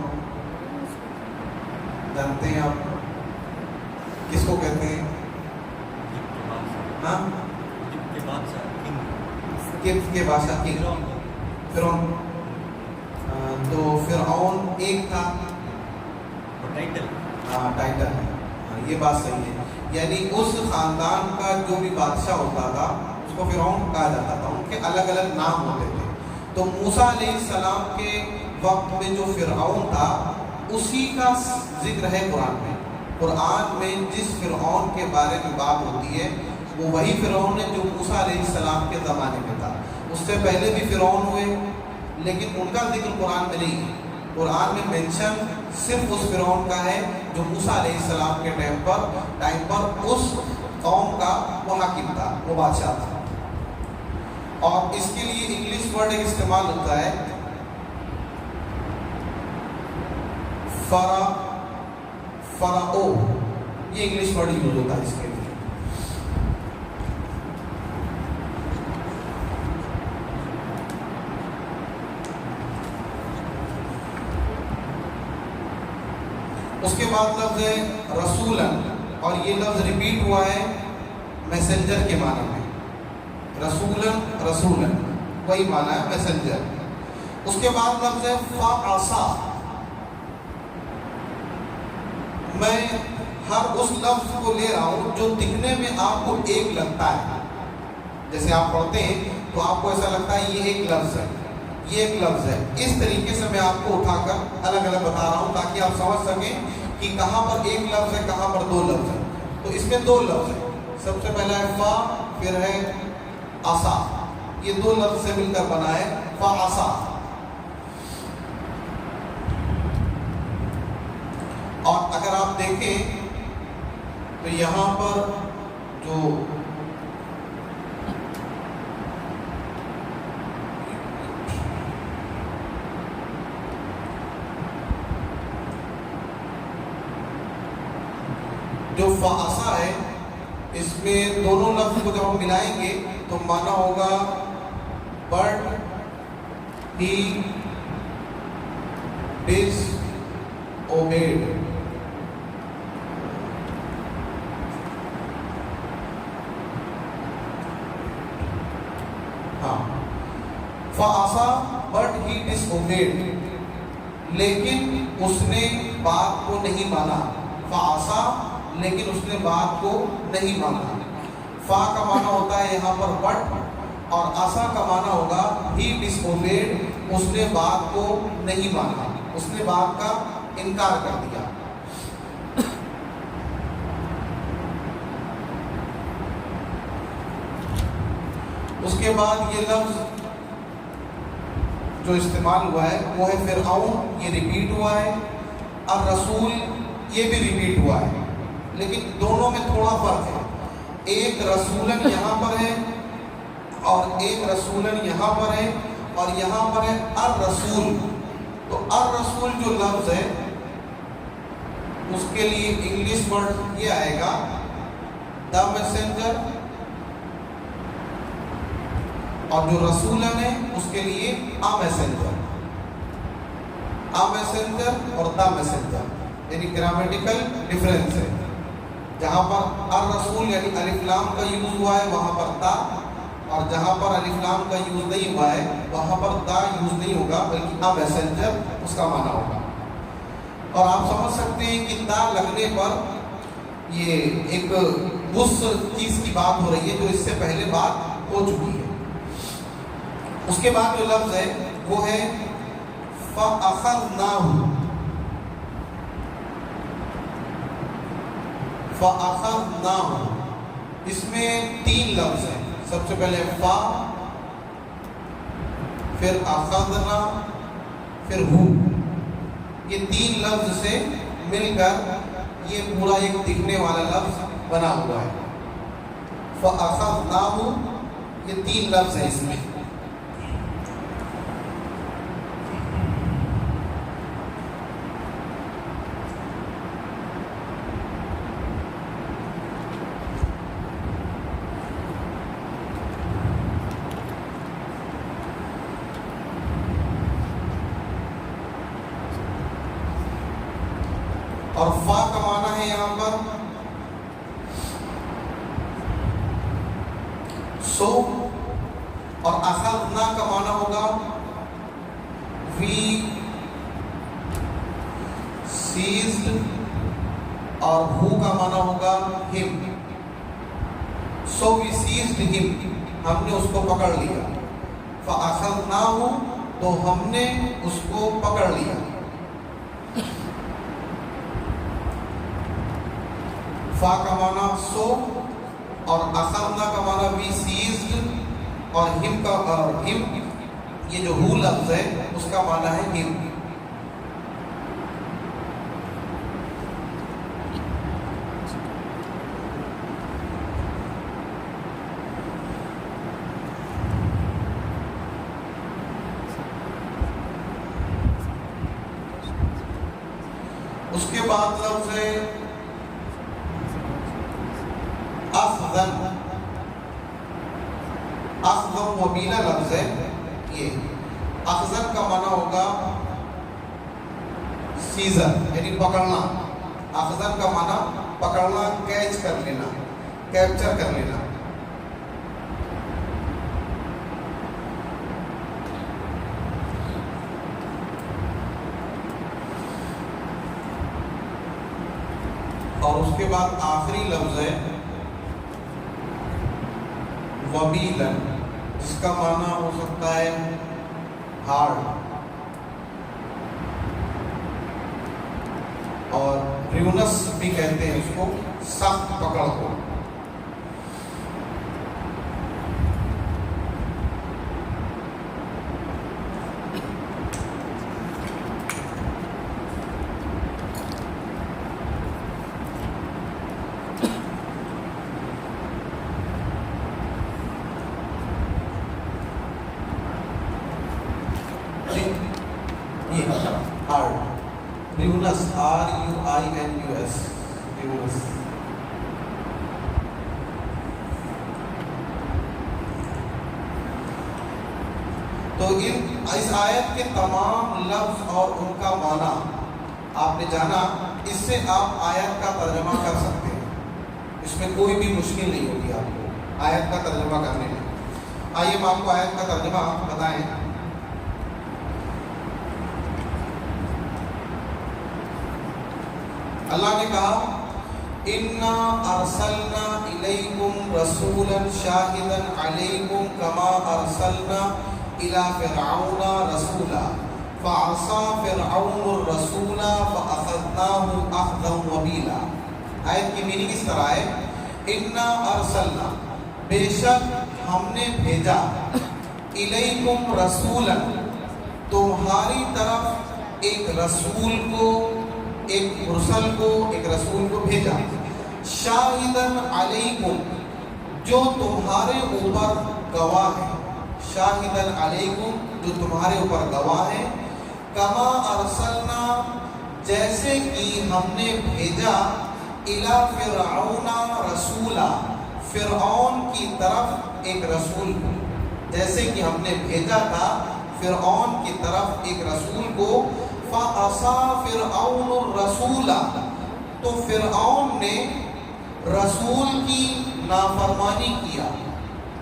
جانتے ہیں آپ کس کو کہتے ہیں؟ ہاں، قبط کے بادشاہ فرعون. تو فرعون ایک تھا ٹائٹل. ہاں، یہ بات صحیح ہے. یعنی اس خاندان کا جو بھی بادشاہ ہوتا تھا اس کو فرعون کہا جاتا تھا. ان کے الگ الگ نام ہوتے تھے. تو موسیٰ علیہ السلام کے وقت میں جو فرعون تھا اسی کا ذکر ہے قرآن میں. قرآن میں جس فرعون کے بارے میں بات ہوتی ہے وہ وہی فرعون ہے جو موسیٰ علیہ السلام کے زمانے میں تھا. اس سے پہلے بھی فرعون ہوئے لیکن ان کا ذکر قرآن میں نہیں ہے. قرآن میں مینشن صرف اس فرعون کا ہے جو موسیٰ علیہ السلام کے ٹائم پر اس قوم کا وہ حاکم تھا، وہ بادشاہ تھا. اور اس کے لیے انگلش ورڈ ایک استعمال ہوتا ہے فراؤ. یہ انگلش ورڈ یوز ہوتا ہے اس کے لیے. اس کے بعد لفظ ہے رسولن. اور یہ لفظ ریپیٹ ہوا ہے میسنجر کے معنی میں. رسولن وہی معنی ہے میسنجر. اس کے بعد لفظ ہے فعصا. میں ہر اس لفظ کو لے رہا ہوں جو دکھنے میں آپ کو ایک لگتا ہے. جیسے آپ پڑھتے ہیں تو آپ کو ایسا لگتا ہے یہ ایک لفظ ہے، یہ ایک لفظ ہے. اس طریقے سے میں آپ کو اٹھا کر الگ الگ بتا رہا ہوں تاکہ آپ سمجھ سکیں کہ کہاں پر ایک لفظ ہے، کہاں پر دو لفظ ہے. تو اس میں دو لفظ ہے. سب سے پہلا ہے فا، پھر ہے عصا، یہ دو لفظ سے مل کر بنا ہے فعصا۔ اور اگر آپ دیکھیں تو یہاں پر جو فعصا ہے، اس میں دونوں لفظ کو جب ہم ملائیں گے تو معنی ہوگا بٹ ہی ڈس اوبیڈ۔ ہاں، فعصا بٹ ہی ڈس اوبیڈ، لیکن اس نے بات کو نہیں مانا۔ فعصا لیکن اس نے بات کو نہیں مانا۔ فا کا معنی ہوتا ہے یہاں پر بٹ، اور عصا کا معنی ہوگا ہی ڈس اوبیڈ، اس نے بات کو نہیں مانا، اس نے بات کا انکار کر دیا۔ اس کے بعد یہ لفظ جو استعمال ہوا ہے وہ ہے فرعون، یہ ریپیٹ ہوا ہے۔ الرسول یہ بھی ریپیٹ ہوا ہے، لیکن دونوں میں تھوڑا فرق ہے۔ ایک رسولن یہاں پر ہے اور ایک رسولن یہاں پر ہے، اور یہاں پر ہے الرسول۔ تو الرسول جو لفظ ہے اس کے لیے انگلش ورڈ یہ آئے گا دا میسنجر، اور جو رسولن ہے اس کے لیے آ میسنجر۔ آ میسنجر اور دا میسنجر یعنی گرامیٹیکل ڈیفرنس ہے۔ جہاں پر الرسول یعنی الف لام کا یوز ہوا ہے وہاں پر تا، اور جہاں پر الف لام کا یوز نہیں ہوا ہے وہاں پر تا یوز نہیں ہوگا، بلکہ آ میسنجر اس کا معنی ہوگا۔ اور آپ سمجھ سکتے ہیں کہ تا لگنے پر یہ ایک اس چیز کی بات ہو رہی ہے جو اس سے پہلے بات ہو چکی ہے۔ اس کے بعد جو لفظ ہے وہ ہے فَأَخَذْنَاهُ۔ فَأَخَذْنَاهُ، اس میں تین لفظ ہیں۔ سب سے پہلے فا، پھر اخذنا، پھر ہو۔ یہ تین لفظ سے مل کر یہ پورا ایک دکھنے والا لفظ بنا ہوا ہے۔ فَأَخَذْنَاهُ، یہ تین لفظ ہیں اس میں۔ اور فا کا معنی ہے یہاں پر سو، اور اخذنا کا معنی ہوگا وی سیزڈ، اور ہو کا معنی ہوگا ہم۔ سو وی سیزڈ ہم، ہم نے اس کو پکڑ لیا۔ فاخذناہ، تو ہم نے اس کو پکڑ لیا۔ فا کا معنی سو، اور اخذنا کا معنی وی سیزڈ، اور ہم کا ہم یہ جو ہو لفظ ہے اس کا معنی ہے ہم۔ اس کے بعد لفظ ہے اخذن۔ اخذن مبینہ لفظ ہے یہ۔ اخذن کا معنی ہوگا سیزن یعنی پکڑنا۔ اخذن کا معنی پکڑنا، کیچ کر لینا، کیپچر کر لینا۔ اور اس کے بعد آخری لفظ ہے وبیلن، جس کا معنی ہو سکتا ہے ہارڈ، اور ریونس بھی کہتے ہیں اس کو، سخت پکڑ کو۔ یونس، RUINUS، یونس۔ تو اس آیت کے تمام لفظ اور ان کا معنی آپ نے جانا، اس سے آپ آیت کا ترجمہ کر سکتے ہیں، اس میں کوئی بھی مشکل نہیں ہوگی آپ کو آیت کا ترجمہ کرنے میں۔ آئیے ہم آپ کو آیت کا ترجمہ بتائیں۔ اللہ نے کہا اِنَّا أَرْسَلْنَا إِلَيْكُمْ رَسُولًا شَاهِدًا عَلَيْكُمْ كَمَا أَرْسَلْنَا إِلَى فِرْعَوْنَ رَسُولًا فَعَصَى فِرْعَوْنُ الرَّسُولَ فَأَخَذْنَاهُ أَخْذًا وَبِيلًا۔ آیت کی میننگ اس طرح ہے، اِنَّا أَرْسَلْنَا، بے شک ہم نے بھیجا، إِلَيْكُمْ رَسُولًا، تمہاری طرف ایک رسول کو، ایک مرسل کو، ایک رسول کو بھیجا، شاہدن علیکم، جو تمہارے اوپر گواہ ہے، شاہدن علیکم، جو تمہارے اوپر گواہ ہے، کما ارسلنا، جیسے کہ ہم نے بھیجا، الی فرعون رسولا، فرعون کی طرف ایک رسول کو، جیسے کہ ہم نے بھیجا تھا فرعون کی طرف ایک رسول کو، فَعَصَى فِرْعَوْنُ الرَّسُولَ، تو فرعون نے رسول کی نافرمانی کیا،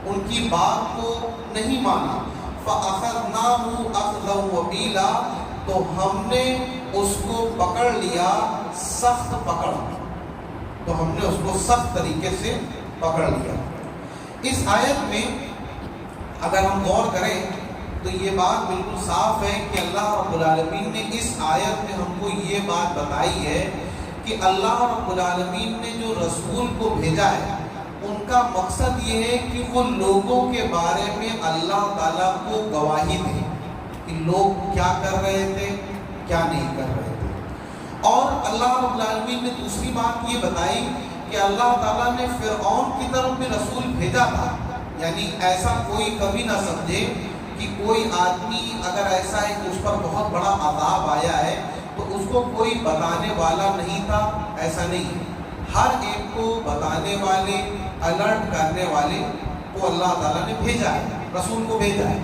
ان کی بات کو نہیں مانا، فَأَخَذْنَاهُ أَخْذًا وَبِيلًا، تو ہم نے اس کو پکڑ لیا سخت پکڑ، تو ہم نے اس کو سخت طریقے سے پکڑ لیا۔ اس آیت میں اگر ہم غور کریں تو یہ بات بالکل صاف ہے کہ اللہ رب العالمین نے اس آیت میں ہم کو یہ بات بتائی ہے کہ اللہ رب العالمین نے جو رسول کو بھیجا ہے، ان کا مقصد یہ ہے کہ وہ لوگوں کے بارے میں اللہ تعالیٰ کو گواہی دے کہ لوگ کیا کر رہے تھے، کیا نہیں کر رہے تھے۔ اور اللہ رب العالمین نے دوسری بات یہ بتائی کہ اللہ تعالیٰ نے فرعون کی طرف بھی رسول بھیجا تھا، یعنی ایسا کوئی کبھی نہ سمجھے کہ کوئی آدمی اگر ایسا ہے کہ اس پر بہت بڑا عذاب آیا ہے تو اس کو کوئی بتانے والا نہیں تھا، ایسا نہیں ہے۔ ہر ایک کو بتانے والے، الرٹ کرنے والے کو اللہ تعالیٰ نے بھیجا ہے، رسول کو بھیجا ہے۔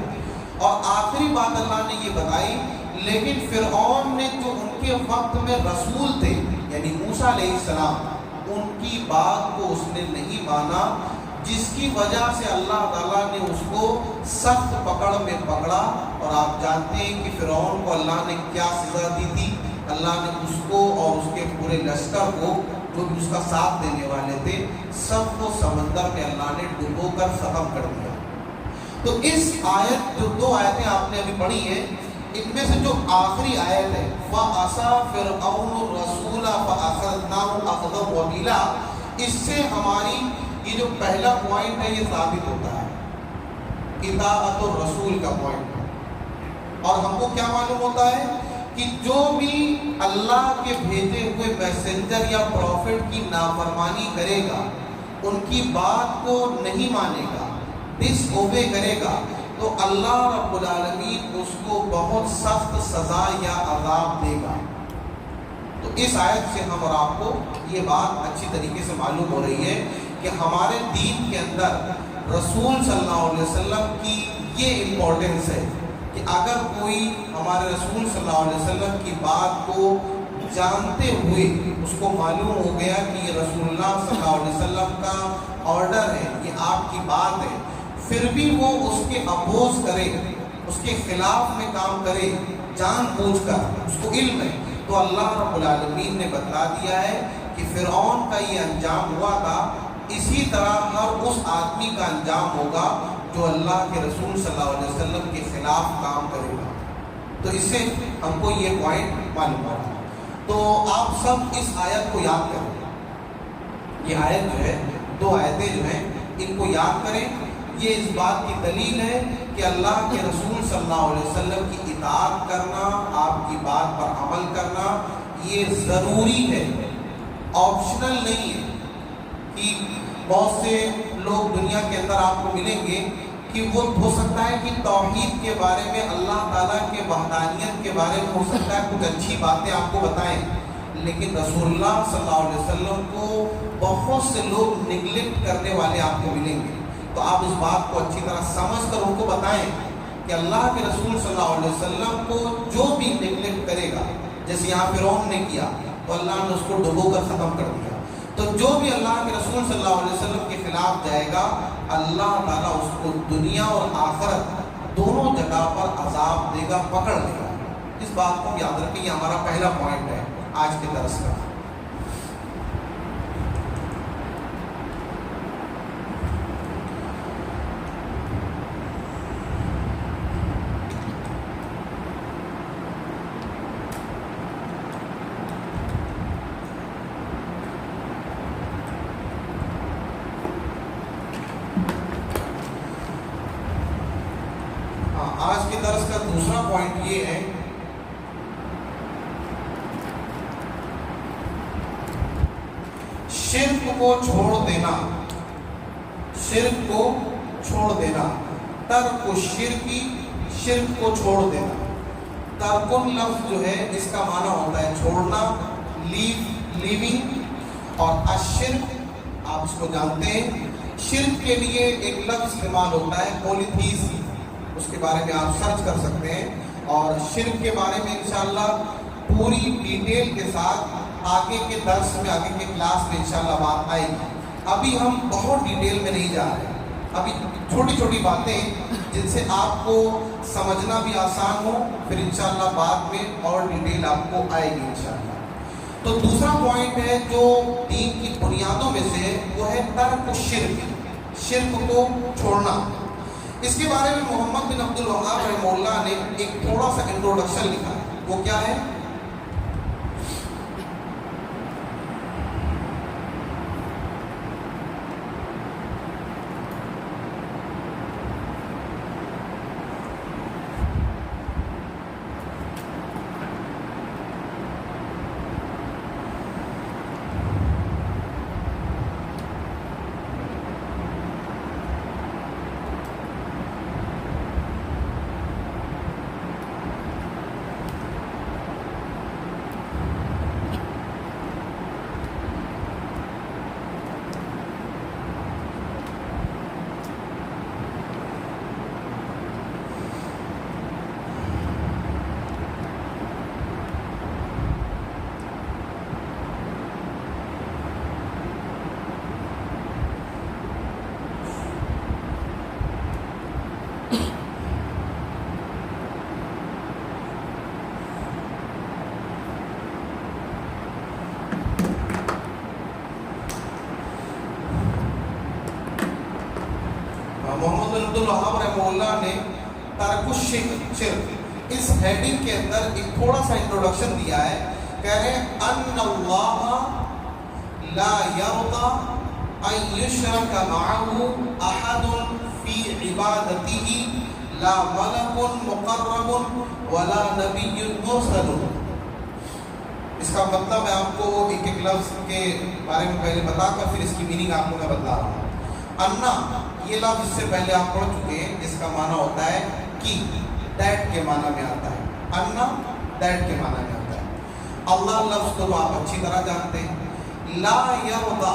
اور آخری بات اللہ نے یہ بتائی، لیکن فرعون نے جو ان کے وقت میں رسول تھے یعنی موسیٰ علیہ السلام، ان کی بات کو اس نے نہیں مانا، جس کی وجہ سے اللہ تعالیٰ نے اس کو سخت پکڑ میں پکڑا۔ اور آپ جانتے ہیں کہ فرعون کو اللہ نے کیا سزا دی تھی، اللہ نے اس کو اور اس کے پورے لشکر کو جو بھی اس کا ساتھ دینے والے تھے سب کو سمندر میں اللہ نے ڈبو کر ختم کر دیا۔ تو اس آیت، جو دو آیتیں آپ نے ابھی پڑھی ہیں، ان میں سے جو آخری آیت ہے فَعَصَى فِرْعَوْنُ الرَّسُولَ فَأَخَذْنَاهُ أَخْذًا وَبِيلًا، اس سے ہماری یہ جو پہلا پوائنٹ ہے یہ ثابت ہوتا ہے، اطاعت الرسول کا پوائنٹ۔ اور ہم کو کیا معلوم ہوتا ہے کہ جو بھی اللہ کے بھیجے ہوئے میسنجر یا پروفٹ کی نافرمانی کرے گا، ان کی بات کو نہیں مانے گا، ڈس اوبے کرے گا، تو اللہ رب العالمین اس کو بہت سخت سزا یا عذاب دے گا۔ تو اس آیت سے ہم اور آپ کو یہ بات اچھی طریقے سے معلوم ہو رہی ہے کہ ہمارے دین کے اندر رسول صلی اللہ علیہ وسلم کی یہ امپورٹنس ہے کہ اگر کوئی ہمارے رسول صلی اللہ علیہ وسلم کی بات کو جانتے ہوئے اس کو معلوم ہو گیا کہ یہ رسول اللہ صلی اللہ علیہ وسلم کا آرڈر ہے، یہ آپ کی بات ہے، پھر بھی وہ اس کے اپوز کرے، اس کے خلاف میں کام کرے جان بوجھ کر، اس کو علم ہے، تو اللہ رب العالمین نے بتلا دیا ہے کہ فرعون کا یہ انجام ہوا تھا، اسی طرح ہر اس آدمی کا انجام ہوگا جو اللہ کے رسول صلی اللہ علیہ وسلم کے خلاف کام کرے گا۔ تو اس سے ہم کو یہ پوائنٹ معلوم ہوا۔ تو آپ سب اس آیت کو یاد کریں، یہ آیت جو ہے، دو آیتیں جو ہیں ان کو یاد کریں۔ یہ اس بات کی دلیل ہے کہ اللہ کے رسول صلی اللہ علیہ وسلم کی اطاعت کرنا، آپ کی بات پر عمل کرنا یہ ضروری ہے، آپشنل نہیں ہے۔ کہ بہت سے لوگ دنیا کے اندر آپ کو ملیں گے کہ وہ ہو سکتا ہے کہ توحید کے بارے میں، اللہ تعالیٰ کے وحدانیت کے بارے میں ہو سکتا ہے کچھ اچھی باتیں آپ کو بتائیں، لیکن رسول اللہ صلی اللہ علیہ وسلم کو بہت سے لوگ نگلیکٹ کرنے والے آپ کو ملیں گے. تو آپ اس بات کو اچھی طرح سمجھ کر ان کو بتائیں کہ اللہ کے رسول صلی اللہ علیہ وسلم کو جو بھی نگلیکٹ کرے گا، جیسے یہاں فرعون نے کیا تو اللہ نے اس کو ڈبو کر ختم کر دیا، تو جو بھی اللہ کے رسول صلی اللہ علیہ وسلم کے خلاف جائے گا اللہ تعالیٰ اس کو دنیا اور آخرت دونوں جگہ پر عذاب دے گا، پکڑ لے گا. اس بات کو یاد رکھیں، یہ ہمارا پہلا پوائنٹ ہے آج کے درس کا. آج کے درس کا دوسرا پوائنٹ یہ ہے شرک کو چھوڑ دینا. شرک کو چھوڑ دینا، ترک الشرکی، شرک کو چھوڑ دینا. ترکن لفظ جو ہے اس کا معنی ہوتا ہے چھوڑنا، لیونگ، اور الشرک آپ اس کو جانتے ہیں، شرک کے لیے ایک لفظ استعمال ہوتا ہے پولیتھیزم، اس کے بارے میں آپ سرچ کر سکتے ہیں، اور شرک کے بارے میں انشاءاللہ پوری ڈیٹیل کے ساتھ آگے کے درس میں، آگے کے کلاس میں انشاءاللہ بات آئے گی. ابھی ہم بہت ڈیٹیل میں نہیں جا رہے، ابھی چھوٹی چھوٹی باتیں جن سے آپ کو سمجھنا بھی آسان ہو، پھر انشاءاللہ بعد میں اور ڈیٹیل آپ کو آئے گی انشاءاللہ. تو دوسرا پوائنٹ ہے جو دین کی بنیادوں میں سے وہ ہے ترک الشرک، شرک کو چھوڑنا. اس کے بارے میں محمد بن عبد الوہاب رحمہ اللہ نے ایک تھوڑا سا انٹروڈکشن لکھا ہے. وہ کیا ہے؟ محمد بن عبد الوہاب رحمہ اللہ نے ترک الشرک اس ہیڈنگ کے اندر ایک تھوڑا سا انٹروڈکشن دیا ہے. کہہ رہے ہیں ان اللہ لا یرضی ان یشرک معه احد فی عبادتہ لا ملک مقرب ولا نبی مرسل. اس کا مطلب ہے آپ کو ایک ایک لفظ کے بارے میں پہلے بتا کر پھر اس کی میننگ آپ کو میں بتا رہا ہوں. انا یہ لفظ اس سے پہلے آپ پڑھ چکے ہیں، جس کا معنی ہوتا ہے کی، دیٹ کے معنی میں آتا ہے. انا دیٹ کے معنی میں آتا ہے. اللہ لفظ تو آپ اچھی طرح جانتے ہیں. لا یرضا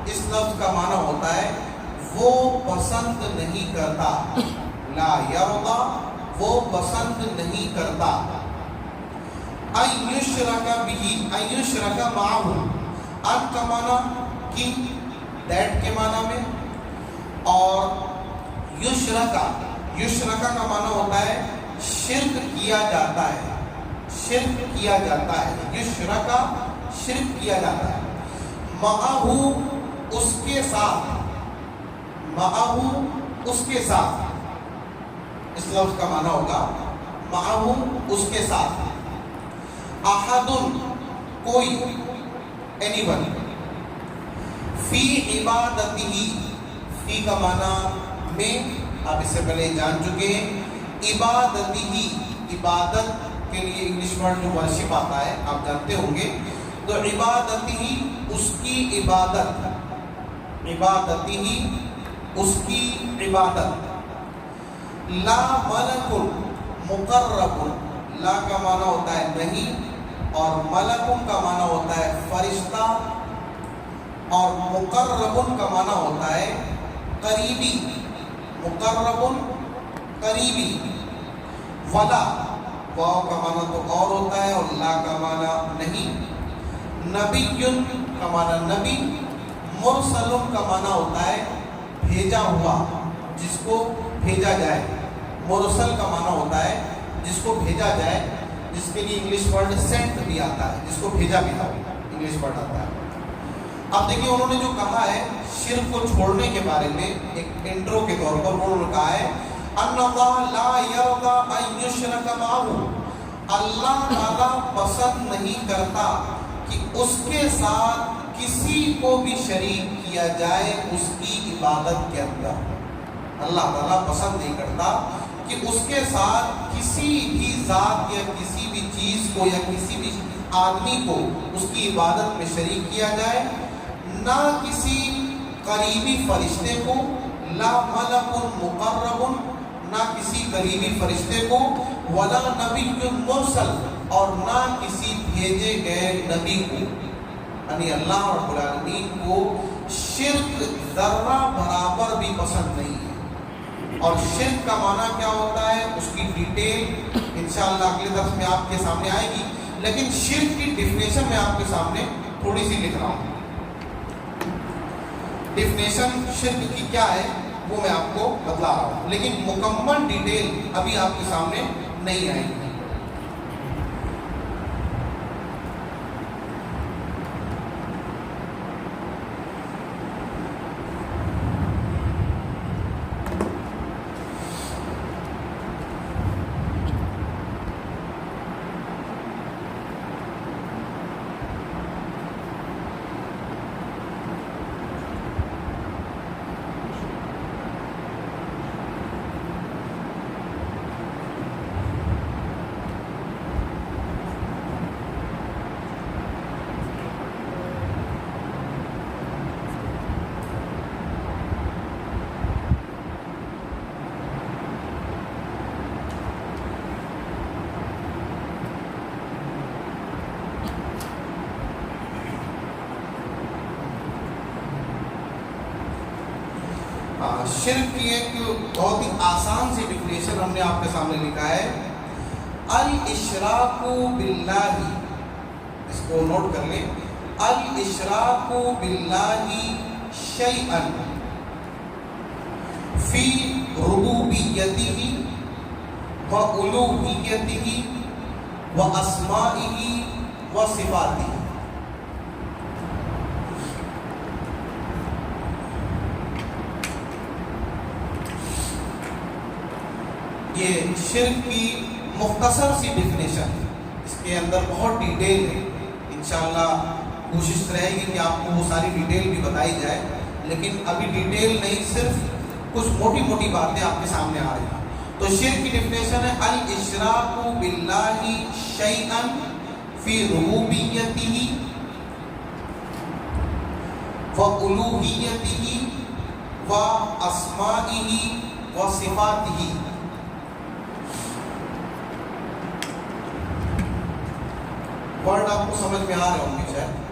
اس لفظ کا معنی ہوتا ہے وہ پسند نہیں کرتا. لا یرضا وہ پسند نہیں کرتا. ان یشرک بہ، ان یشرک معہ، ان کا معنی کی، دیٹ کے معنی میں، اور یشرکا، یشرکا کا معنی ہوتا ہے شرک کیا جاتا ہے. شرک کیا جاتا ہے، یشرکا شرک کیا جاتا ہے. معہ اس کے ساتھ، معہ اس کے ساتھ، اس لفظ کا معنی ہوگا معہ اس کے ساتھ. احد کوئی، اینی ون. فی عبادتہ، فی کا معنی میں آپ اس سے پہلے جان چکے ہیں. عبادتہ عبادت کے لیے انگلش ورڈ جو ورشپ آتا ہے آپ جانتے ہوں گے. تو عبادتہ اس کی عبادت، عبادتہ اس کی عبادت. لا ملکن مقربن، لا کا معنی ہوتا ہے نہیں، اور ملکن کا معنی ہوتا ہے فرشتہ، اور مقربن کا معنی ہوتا ہے قریبی، مقربن قریبی، ولا واو کا معنی تو اور ہوتا ہے اور لا کا معنی نہیں، نبی کا معنی نبی، مرسل کا معنی ہوتا ہے بھیجا ہوا، جس کو بھیجا جائے، مرسل کا معنی ہوتا ہے جس کو بھیجا جائے، جس کے لیے انگلش ورڈ سینٹ بھی آتا ہے، جس کو بھیجا بھی تھا انگلش ورڈ آتا ہے۔ اب دیکھیے انہوں نے جو کہا ہے شرک کو چھوڑنے کے بارے میں، ایک انٹرو کے طور پر انہوں نے کہا ہے ان اللہ لا یرضی ان یشرک معہ، اللہ تعالیٰ پسند نہیں کرتا کہ اس کے ساتھ کسی کو بھی شریک کیا جائے اس کی عبادت کے اندر۔ اللہ تعالیٰ پسند نہیں کرتا کہ اس کے ساتھ کسی بھی ذات یا کسی بھی چیز کو یا کسی بھی آدمی کو اس کی عبادت میں شریک کیا جائے، نہ کسی قریبی فرشتے کو، لا ملک مقرب، نہ کسی قریبی فرشتے کو، ولا نبی مرسل، اور نہ کسی بھیجے گئے نبی کو۔ یعنی اللہ رب العالمین کو شرک ذرہ برابر بھی پسند نہیں ہے۔ اور شرک کا معنی کیا ہوتا ہے اس کی ڈیٹیل انشاءاللہ اگلے درس میں آپ کے سامنے آئے گی، لیکن شرک کی ڈیفینیشن میں آپ کے سامنے تھوڑی سی لکھ رہا ہوں۔ ڈیفینیشن شرک کی کیا ہے وہ میں آپ کو بتلا رہا ہوں، لیکن مکمل ڈیٹیل ابھی آپ کے سامنے نہیں آئے گی۔ شرک کی ایک بہت ہی آسان سی ڈیفینیشن ہم نے آپ کے سامنے لکھا ہے، الاشراک باللہ، اس کو نوٹ کر لیں، الاشراک باللہ شیئا فی ربوبیتہ و الوہیتہ و اسمائہ و صفاتہ۔ یہ شرک کی مختصر سی ڈیفینیشن، اس کے اندر بہت ڈیٹیل ہے، انشاءاللہ کوشش رہے گی کہ آپ کو وہ ساری ڈیٹیل بھی بتائی جائے، لیکن ابھی ڈیٹیل نہیں، صرف کچھ موٹی موٹی باتیں آپ کے سامنے آ رہی ہیں۔ تو شرک کی ڈیفینیشن ہے الاشراک باللہ شیئا فی ربوبیتہ و الوہیتہ و اسمائہ و صفاتہ۔ ورڈ آپ کو سمجھ میں آ رہے ہوں گے شاید۔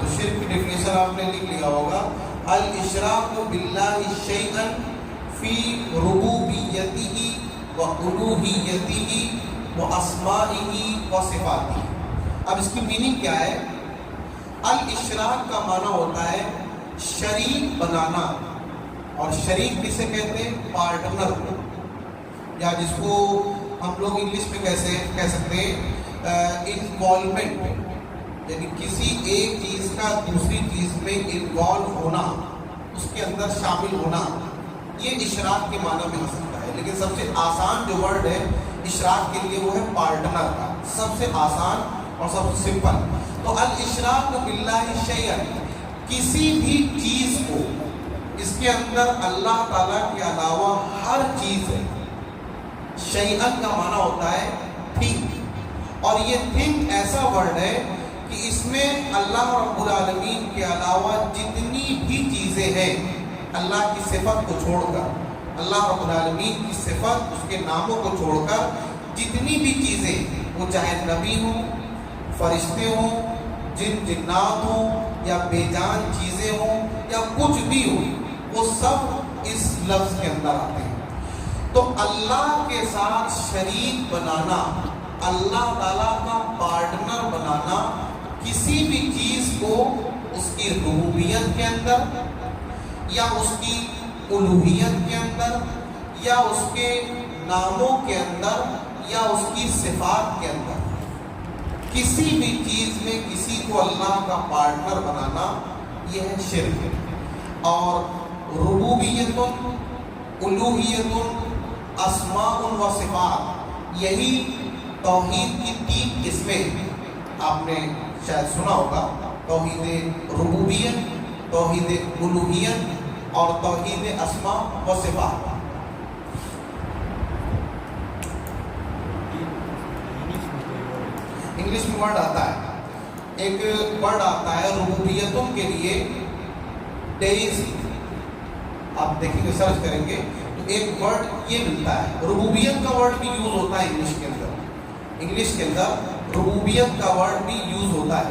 تو شرک کی ڈیفینیشن آپ نے لکھ لیا ہوگا، الاشراک باللہ شیئا فی ربوبیتہ و الوہیتہ و اسمائہ و صفاتہ۔ اب اس کی میننگ کیا ہے؟ الاشراک کا معنی ہوتا ہے شریک بنانا، اور شریک کسے کہتے ہیں؟ پارٹنر، یا جس کو ہم لوگ انگلش میں کیسے کہہ سکتے ہیں انوالومنٹ، یعنی کسی ایک چیز کا دوسری چیز میں انوالو ہونا، اس کے اندر شامل ہونا، یہ اشراک کے معنی میں ہو سکتا ہے. لیکن سب سے آسان جو ورڈ ہے اشراک کے لیے وہ ہے پارٹنر کا، سب سے آسان اور سب سے سمپل. تو الاشراک باللہ شیئا، کسی بھی چیز کو اس کے اندر اللہ تعالیٰ کے علاوہ ہر چیز ہے. شیئن کا معنی ہوتا ہے تھنگ، اور یہ تھنگ ایسا ورڈ ہے کہ اس میں اللہ رب العالمین کے علاوہ جتنی بھی چیزیں ہیں، اللہ کی صفت کو چھوڑ کر، اللہ رب العالمین کی صفت، اس کے ناموں کو چھوڑ کر جتنی بھی چیزیں، وہ چاہے نبی ہوں، فرشتے ہوں، جن جنات ہوں، یا بے جان چیزیں ہوں، یا کچھ بھی ہوں، وہ سب اس لفظ کے اندر آتے ہیں. تو اللہ کے ساتھ شریک بنانا، اللہ تعالیٰ کا پارٹنر بنانا کسی بھی چیز کو اس کی ربوبیت کے اندر، یا اس کی الوہیت کے اندر، یا اس کے ناموں کے اندر، یا اس کی صفات کے اندر، کسی بھی چیز میں کسی کو اللہ کا پارٹنر بنانا، یہ ہے شرک. اور ربوبیت، الوہیت، اسماء و صفات، یہی توحید کی 3 قسمیں آپ نے شاید سنا ہوگا: توحید ربوبیت، توحید الوہیت، اور توحید اسماء و صفات. انگلش میں ورڈ آتا ہے، ایک ورڈ آتا ہے ربوبیتوں کے لیے ڈیزی. آپ دیکھیں گے، سرچ کریں گے تو ایک ورڈ یہ ملتا ہے. ربوبیت کا ورڈ بھی یوز ہوتا ہے انگلش کے اندر، انگلش کے اندر ربوبیت کا ورڈ بھی یوز ہوتا ہے.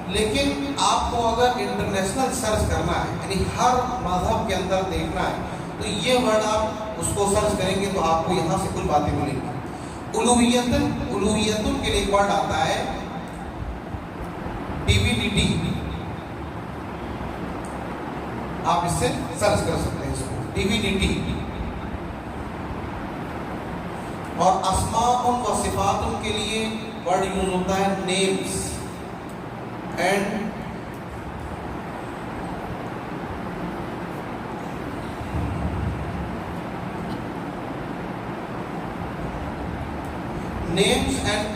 لیکن آپ کو اگر انٹرنیشنل سرچ کرنا ہے، یعنی ہر مذہب کے اندر دیکھنا ہے، تو یہ ورڈ آپ اس کو سرچ کریں گے تو آپ کو یہاں سے کچھ باتیں ملیں گی. الوہیت کے لیے ایک ورڈ آتا ہے ڈیوینٹی. آپ اس سے سرچ کر سکتے ہیں اس کو، ڈیوینٹی. اور اسماء و صفات کے لیے ورڈ یوز ہوتا ہے نیمز اینڈ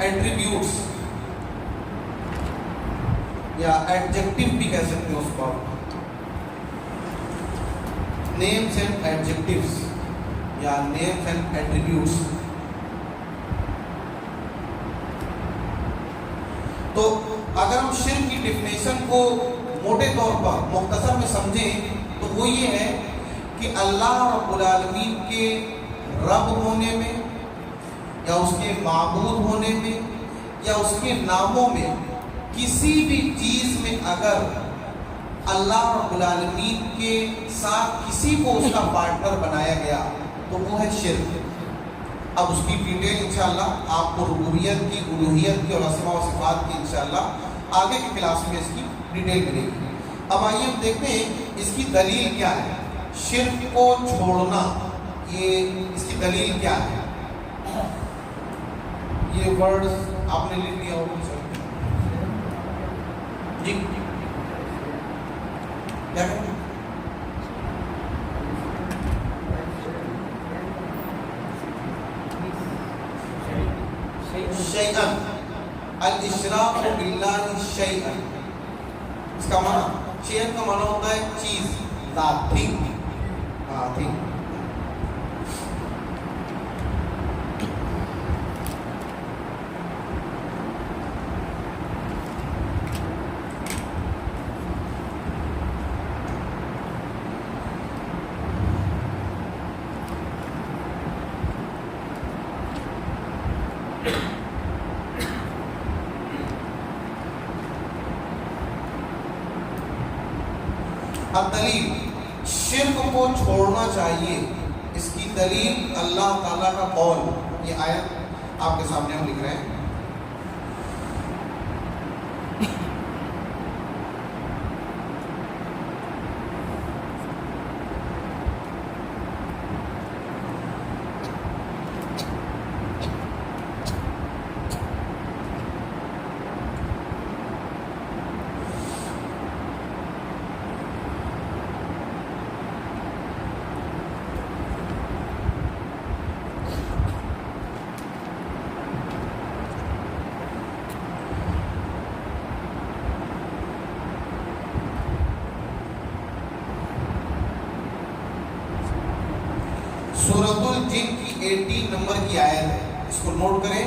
ایٹریبیوٹس، یا ایڈجیکٹو بھی کہہ سکتے ہیں اس کو. نیمز اینڈ ایڈجیکٹوز یا نیمز اینڈ ایٹریبیوٹس. تو اگر ہم شرک کی ڈیفینیشن کو موٹے طور پر مختصر میں سمجھیں تو وہ یہ ہے کہ اللہ رب العالمین کے رب ہونے میں، یا اس کے معبود ہونے میں، یا اس کے ناموں میں کسی بھی چیز میں اگر اللہ رب العالمین کے ساتھ کسی کو اس کا پارٹنر بنایا گیا تو وہ ہے شرک. اب اس کی ڈیٹیل انشاءاللہ آپ کو ربوبیت کی، الوہیت کی اور اسماء و صفات کی انشاءاللہ آگے کی کلاس میں اس کی ڈیٹیل ملے گی. اب آئیے ہم دیکھتے ہیں اس کی دلیل کیا ہے. شرک کو چھوڑنا، یہ اس کی دلیل کیا ہے. یہ ورڈز آپ نے لکھ لیا ہوگا جی، کیا کہتے ہیں؟ شیئن، الاشراق باللہ شیئن. اس کا معنی، شیئن کا معنی ہوتا ہے چیز، ذات، تھنگ. ہاں، تھنگ. دلیل، شرک کو چھوڑنا چاہیے، اس کی دلیل اللہ تعالیٰ کا قول. یہ آیت آپ کے سامنے ہم لکھ رہے ہیں. سورۃ الجن کی 18 نمبر کی آیت ہے، اس کو نوٹ کریں۔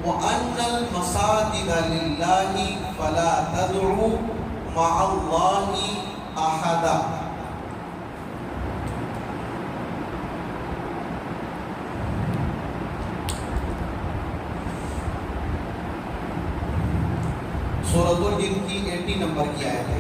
وَأَنَّ الْمَسَاجِدَ لِلَّهِ فَلَا تَدْعُوا مَعَ اللَّهِ أَحَدًا۔ سورۃ الجن کی 80 نمبر کی آیت ہے۔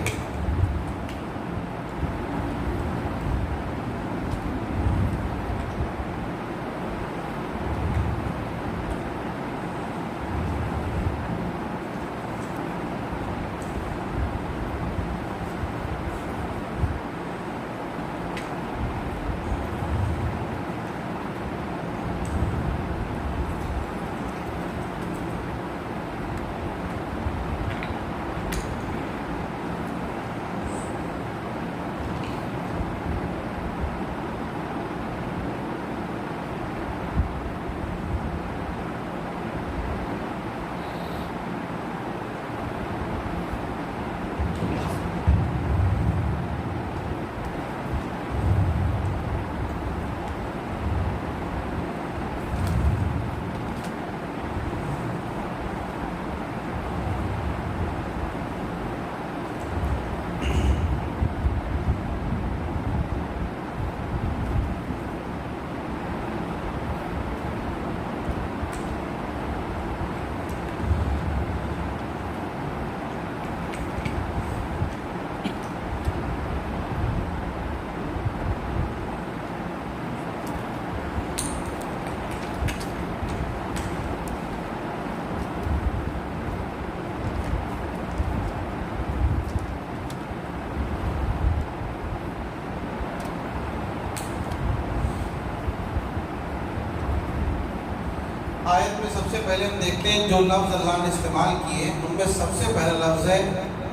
آیت میں سب سے پہلے ہم دیکھتے ہیں جو لفظ اللہ نے استعمال کیے ان میں سب سے پہلا لفظ ہے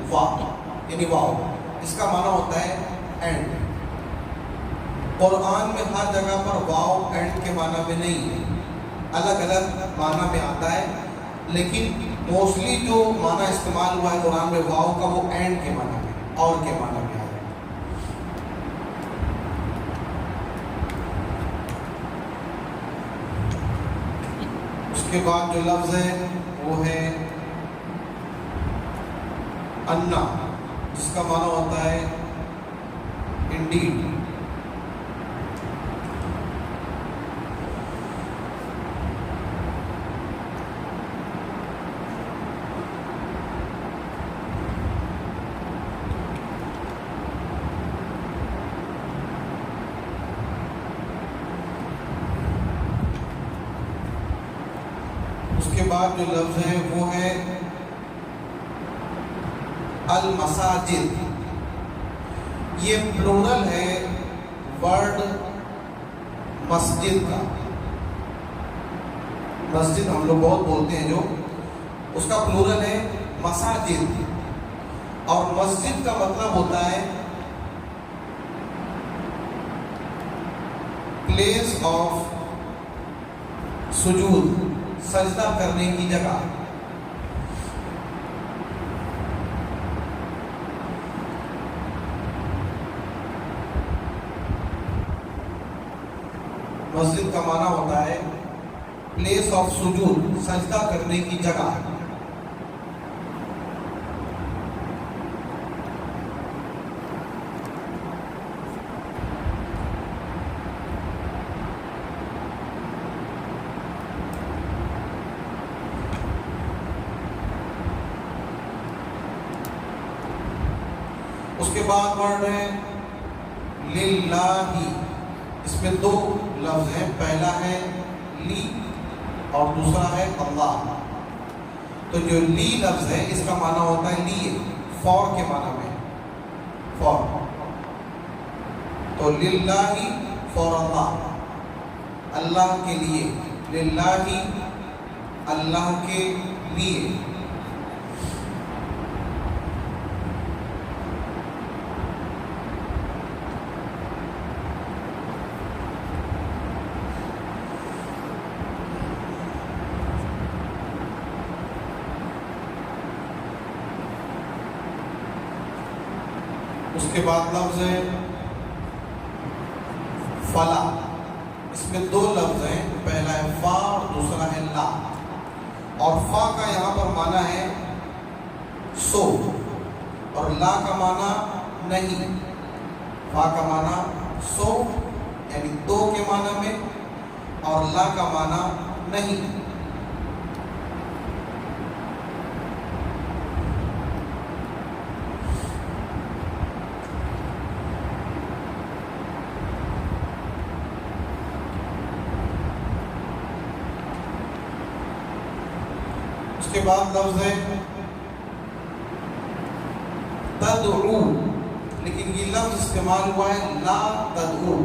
واو، یعنی واو۔ اس کا معنی ہوتا ہے اینڈ۔ قرآن میں ہر جگہ پر واو اینڈ کے معنی میں نہیں ہے، الگ الگ معنی میں آتا ہے، لیکن موسٹلی جو معنی استعمال ہوا ہے قرآن میں واو کا وہ اینڈ کے معنی میں، اور کے معنی میں آیا ہے۔ اس کے بعد جو لفظ ہے وہ ہے انا، جس کا معنی ہوتا ہے انڈیڈ۔ اس کے بعد جو لفظ ہے وہ ہے المساجد، یہ پلورل ہے ورڈ مسجد کا۔ مسجد ہم لوگ بہت بولتے ہیں جو، اس کا پلورل ہے مساجد، اور مسجد کا مطلب ہوتا ہے پلیس آف سجود، سجدہ کرنے کی جگہ۔ مسجد کا معنی ہوتا ہے پلیس آف سجود، سجدہ کرنے کی جگہ۔ اس کے بعد ورڈ ہے للہ، اس میں دو لفظ ہیں، پہلا ہے لی اور دوسرا ہے اللہ۔ تو جو لی لفظ ہے اس کا معنی ہوتا ہے لیے، فور کے معنی میں، فور۔ تو للہ فور اللہ، اللہ کے لیے، للہ اللہ کے لیے۔ اس کے بعد لفظ ہے فلا، اس میں دو لفظ ہیں، پہلا ہے فا اور دوسرا ہے لا، اور فا کا یہاں پر معنی ہے سو اور لا کا معنی نہیں۔ فا کا معنی سو یعنی دو کے معنی میں، اور لا کا معنی نہیں۔ اس کے بعد لفظ ہے تدعو، لیکن یہ لفظ استعمال ہوا ہے لا تدعو،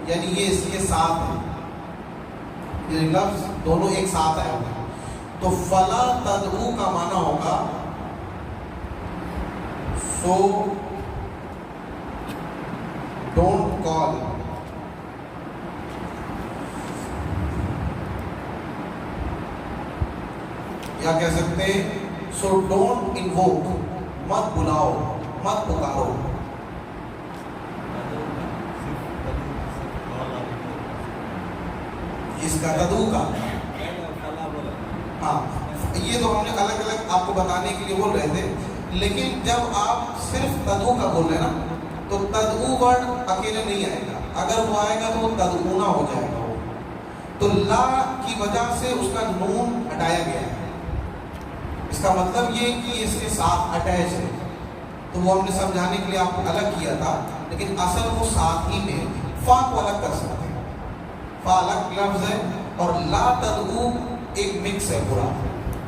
یعنی یہ اس کے ساتھ ہے، یہ لفظ دونوں ایک ساتھ آئے ہوئے ہیں۔ تو فلا تدعو کا معنی ہوگا سو ڈونٹ کال، یا کہہ سکتے ہیں سو ڈونٹ انووک، مت بلاؤ، مت پکارو۔ اس کا تدعو کا ہاں، یہ تو ہم نے الگ الگ آپ کو بتانے کے لیے بول رہے تھے، لیکن جب آپ صرف تدعو کا بول رہے ہیں نا تو تدعو ورڈ اکیلے نہیں آئے گا، اگر وہ آئے گا تو وہ تدعونا ہو جائے گا۔ تو لا کی وجہ سے اس کا نون ہٹایا گیا ہے، اس کا مطلب یہ کہ اس کے ساتھ اٹیچ ہے، تو وہ ہم نے سمجھانے کے لیے آپ کو الگ کیا تھا، لیکن اصل وہ ساتھ ہی میں فا کو الگ کر سکتے ہیں، فا الگ لفظ ہے اور لا تدعو ایک مکس ہے پورا،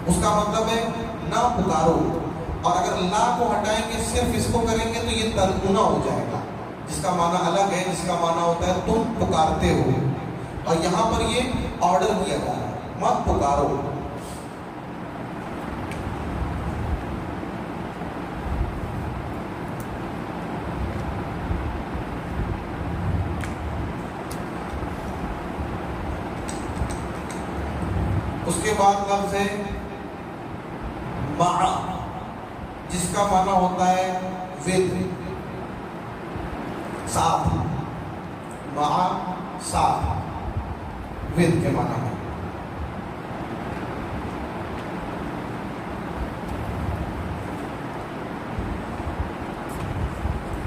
اس کا مطلب ہے نہ پکارو، اور اگر لا کو ہٹائیں گے صرف اس کو کریں گے تو یہ تدعونا ہو جائے گا، جس کا معنی الگ ہے، جس کا معنی ہوتا ہے تم پکارتے ہو، اور یہاں پر یہ آرڈر کیا جا رہا ہے مت پکارو۔ اس کے بعد لفظ ہے مع، جس کا معنی ہوتا ہے ود، ساتھ، مع ساتھ، ود کے معنی ہے۔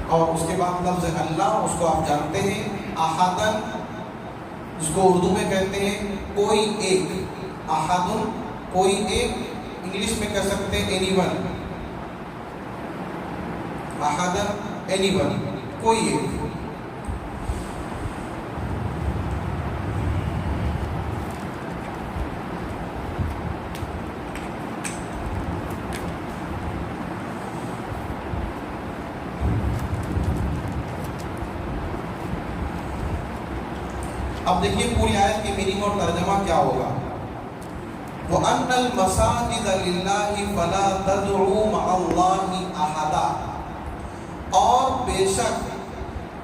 اور اس کے بعد لفظ اللہ، اس کو آپ جانتے ہیں، احدن، اس کو اردو میں کہتے ہیں کوئی ایک، احدن کوئی ایک، انگلش میں کہہ سکتے ہیں اینی ون، احدن اینی ون، کوئی ایک۔ اب دیکھیے پوری آیت کی میننگ اور ترجمہ کیا ہوگا۔ وَأَنَّ الْمَسَاجِدَ لِلَّهِ فَلَا تَدْعُوا مَعَ اللَّهِ أَحَدًا، اور بے شک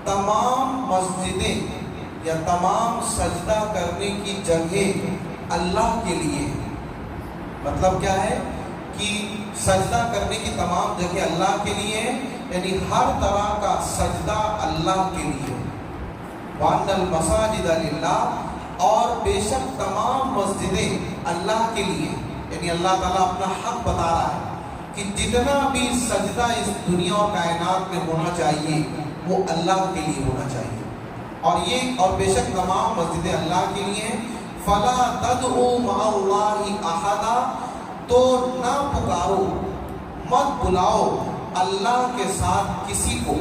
تمام مسجدیں یا تمام سجدہ کرنے کی جگہیں اللہ کے لیے، مطلب کیا ہے کہ سجدہ کرنے کی تمام جگہ اللہ کے لیے، یعنی ہر طرح کا سجدہ اللہ کے لیے۔ وَأَنَّ الْمَسَاجِدَ لِلَّهِ، اور بے شک تمام مسجدیں اللہ کے لیے، یعنی اللہ تعالیٰ اپنا حق بتا رہا ہے کہ جتنا بھی سجدہ اس دنیا اور کائنات میں ہونا چاہیے وہ اللہ کے لیے ہونا چاہیے، اور بے شک تمام مسجدیں اللہ کے لیے ہیں۔ فَلَا تَدْعُوا مَعَ اللَّهِ أَحَدًا، تو نہ پکارو، مت بلاؤ اللہ کے ساتھ کسی کو،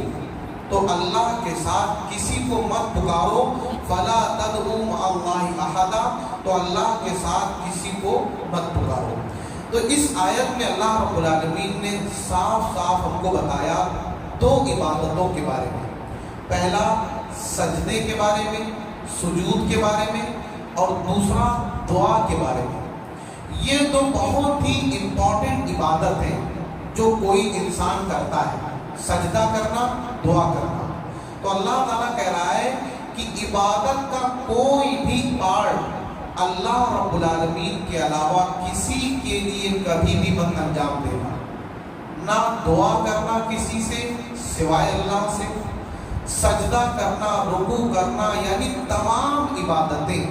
تو اللہ کے ساتھ کسی کو مت پکارو۔ فَلَا تَدْعُوا مَعَ اللَّهِ أَحَدًا، تو اللہ کے ساتھ کسی کو مت پکارو۔ تو اس آیت میں اللہ رب العالمین نے صاف صاف ہم کو بتایا دو عبادتوں کے بارے میں، پہلا سجدے کے بارے میں، سجود کے بارے میں، اور دوسرا دعا کے بارے میں۔ یہ دو بہت ہی امپورٹنٹ عبادت ہیں جو کوئی انسان کرتا ہے، سجدہ کرنا، دعا کرنا۔ تو اللہ تعالیٰ کہہ رہا ہے کہ عبادت کا کوئی بھی پارٹ اللہ رب العالمین کے علاوہ کسی کے لیے کبھی بھی مت انجام دینا، نہ دعا کرنا کسی سے سوائے اللہ سے، سجدہ کرنا، رکوع کرنا، یعنی تمام عبادتیں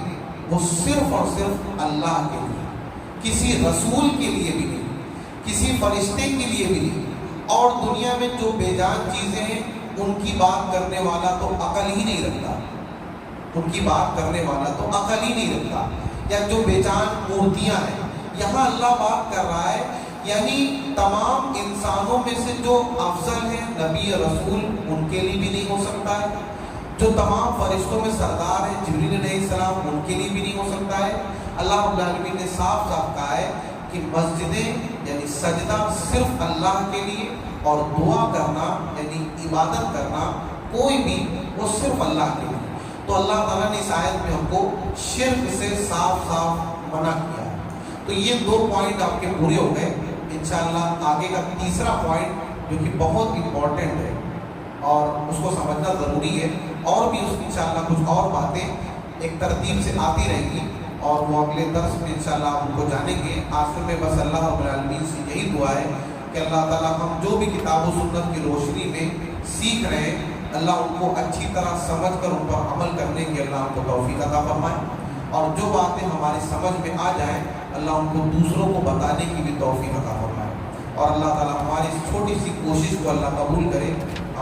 وہ صرف اور صرف اللہ کے لیے، کسی رسول کے لیے بھی نہیں، کسی فرشتے کے لیے بھی نہیں۔ اور دنیا میں جو بے جان چیزیں ہیں ان کی بات کرنے والا تو عقل ہی نہیں رکھتا، ان کی بات کرنے والا تو عقل ہی نہیں رکھتا، یا جو بے جان مورتیاں ہیں۔ یہاں اللہ بات کر رہا ہے یعنی تمام انسانوں میں سے جو افضل ہیں، نبی رسول، ان کے لیے بھی نہیں ہو سکتا ہے۔ جو تمام فرشتوں میں سردار ہیں، جبریل علیہ السلام، ان کے لیے بھی نہیں ہو سکتا ہے۔ اللہ رب العالمین نے صاف صاف کہا ہے کہ مسجدیں یعنی سجدہ صرف اللہ کے لیے، اور دعا کرنا یعنی عبادت کرنا کوئی بھی وہ صرف اللہ کے لیے۔ تو اللہ تعالیٰ نے اس آیت میں ہم کو شرک سے صاف صاف منع کیا ہے۔ تو یہ 2 پوائنٹ آپ کے پورے ہو گئے۔ انشاءاللہ آگے کا تیسرا پوائنٹ جو کہ بہت امپورٹنٹ ہے اور اس کو سمجھنا ضروری ہے، اور بھی اس انشاءاللہ کچھ اور باتیں ایک ترتیب سے آتی رہیں گی، اور وہ اگلے درس میں انشاءاللہ آپ ان کو جانیں گے۔ آخر میں بس اللہ رب العالمین سے یہی دعا ہے کہ اللہ تعالیٰ ہم جو بھی کتاب و سنت کی روشنی میں سیکھ رہے ہیں، اللہ ان کو اچھی طرح سمجھ کر ان پر عمل کرنے کی اللہ ہم کو توفیق عطا فرمائے، اور جو باتیں ہماری سمجھ میں آ جائیں اللہ ان کو دوسروں کو بتانے کی بھی توفیق عطا فرمائے، اور اللہ تعالیٰ ہماری اس چھوٹی سی کوشش کو اللہ قبول کرے۔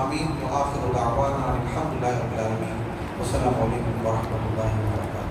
آمین۔ وآخر دعوانا الحمدللہ رب العالمین۔ السلام علیکم ورحمۃ اللہ وبرکاتہ۔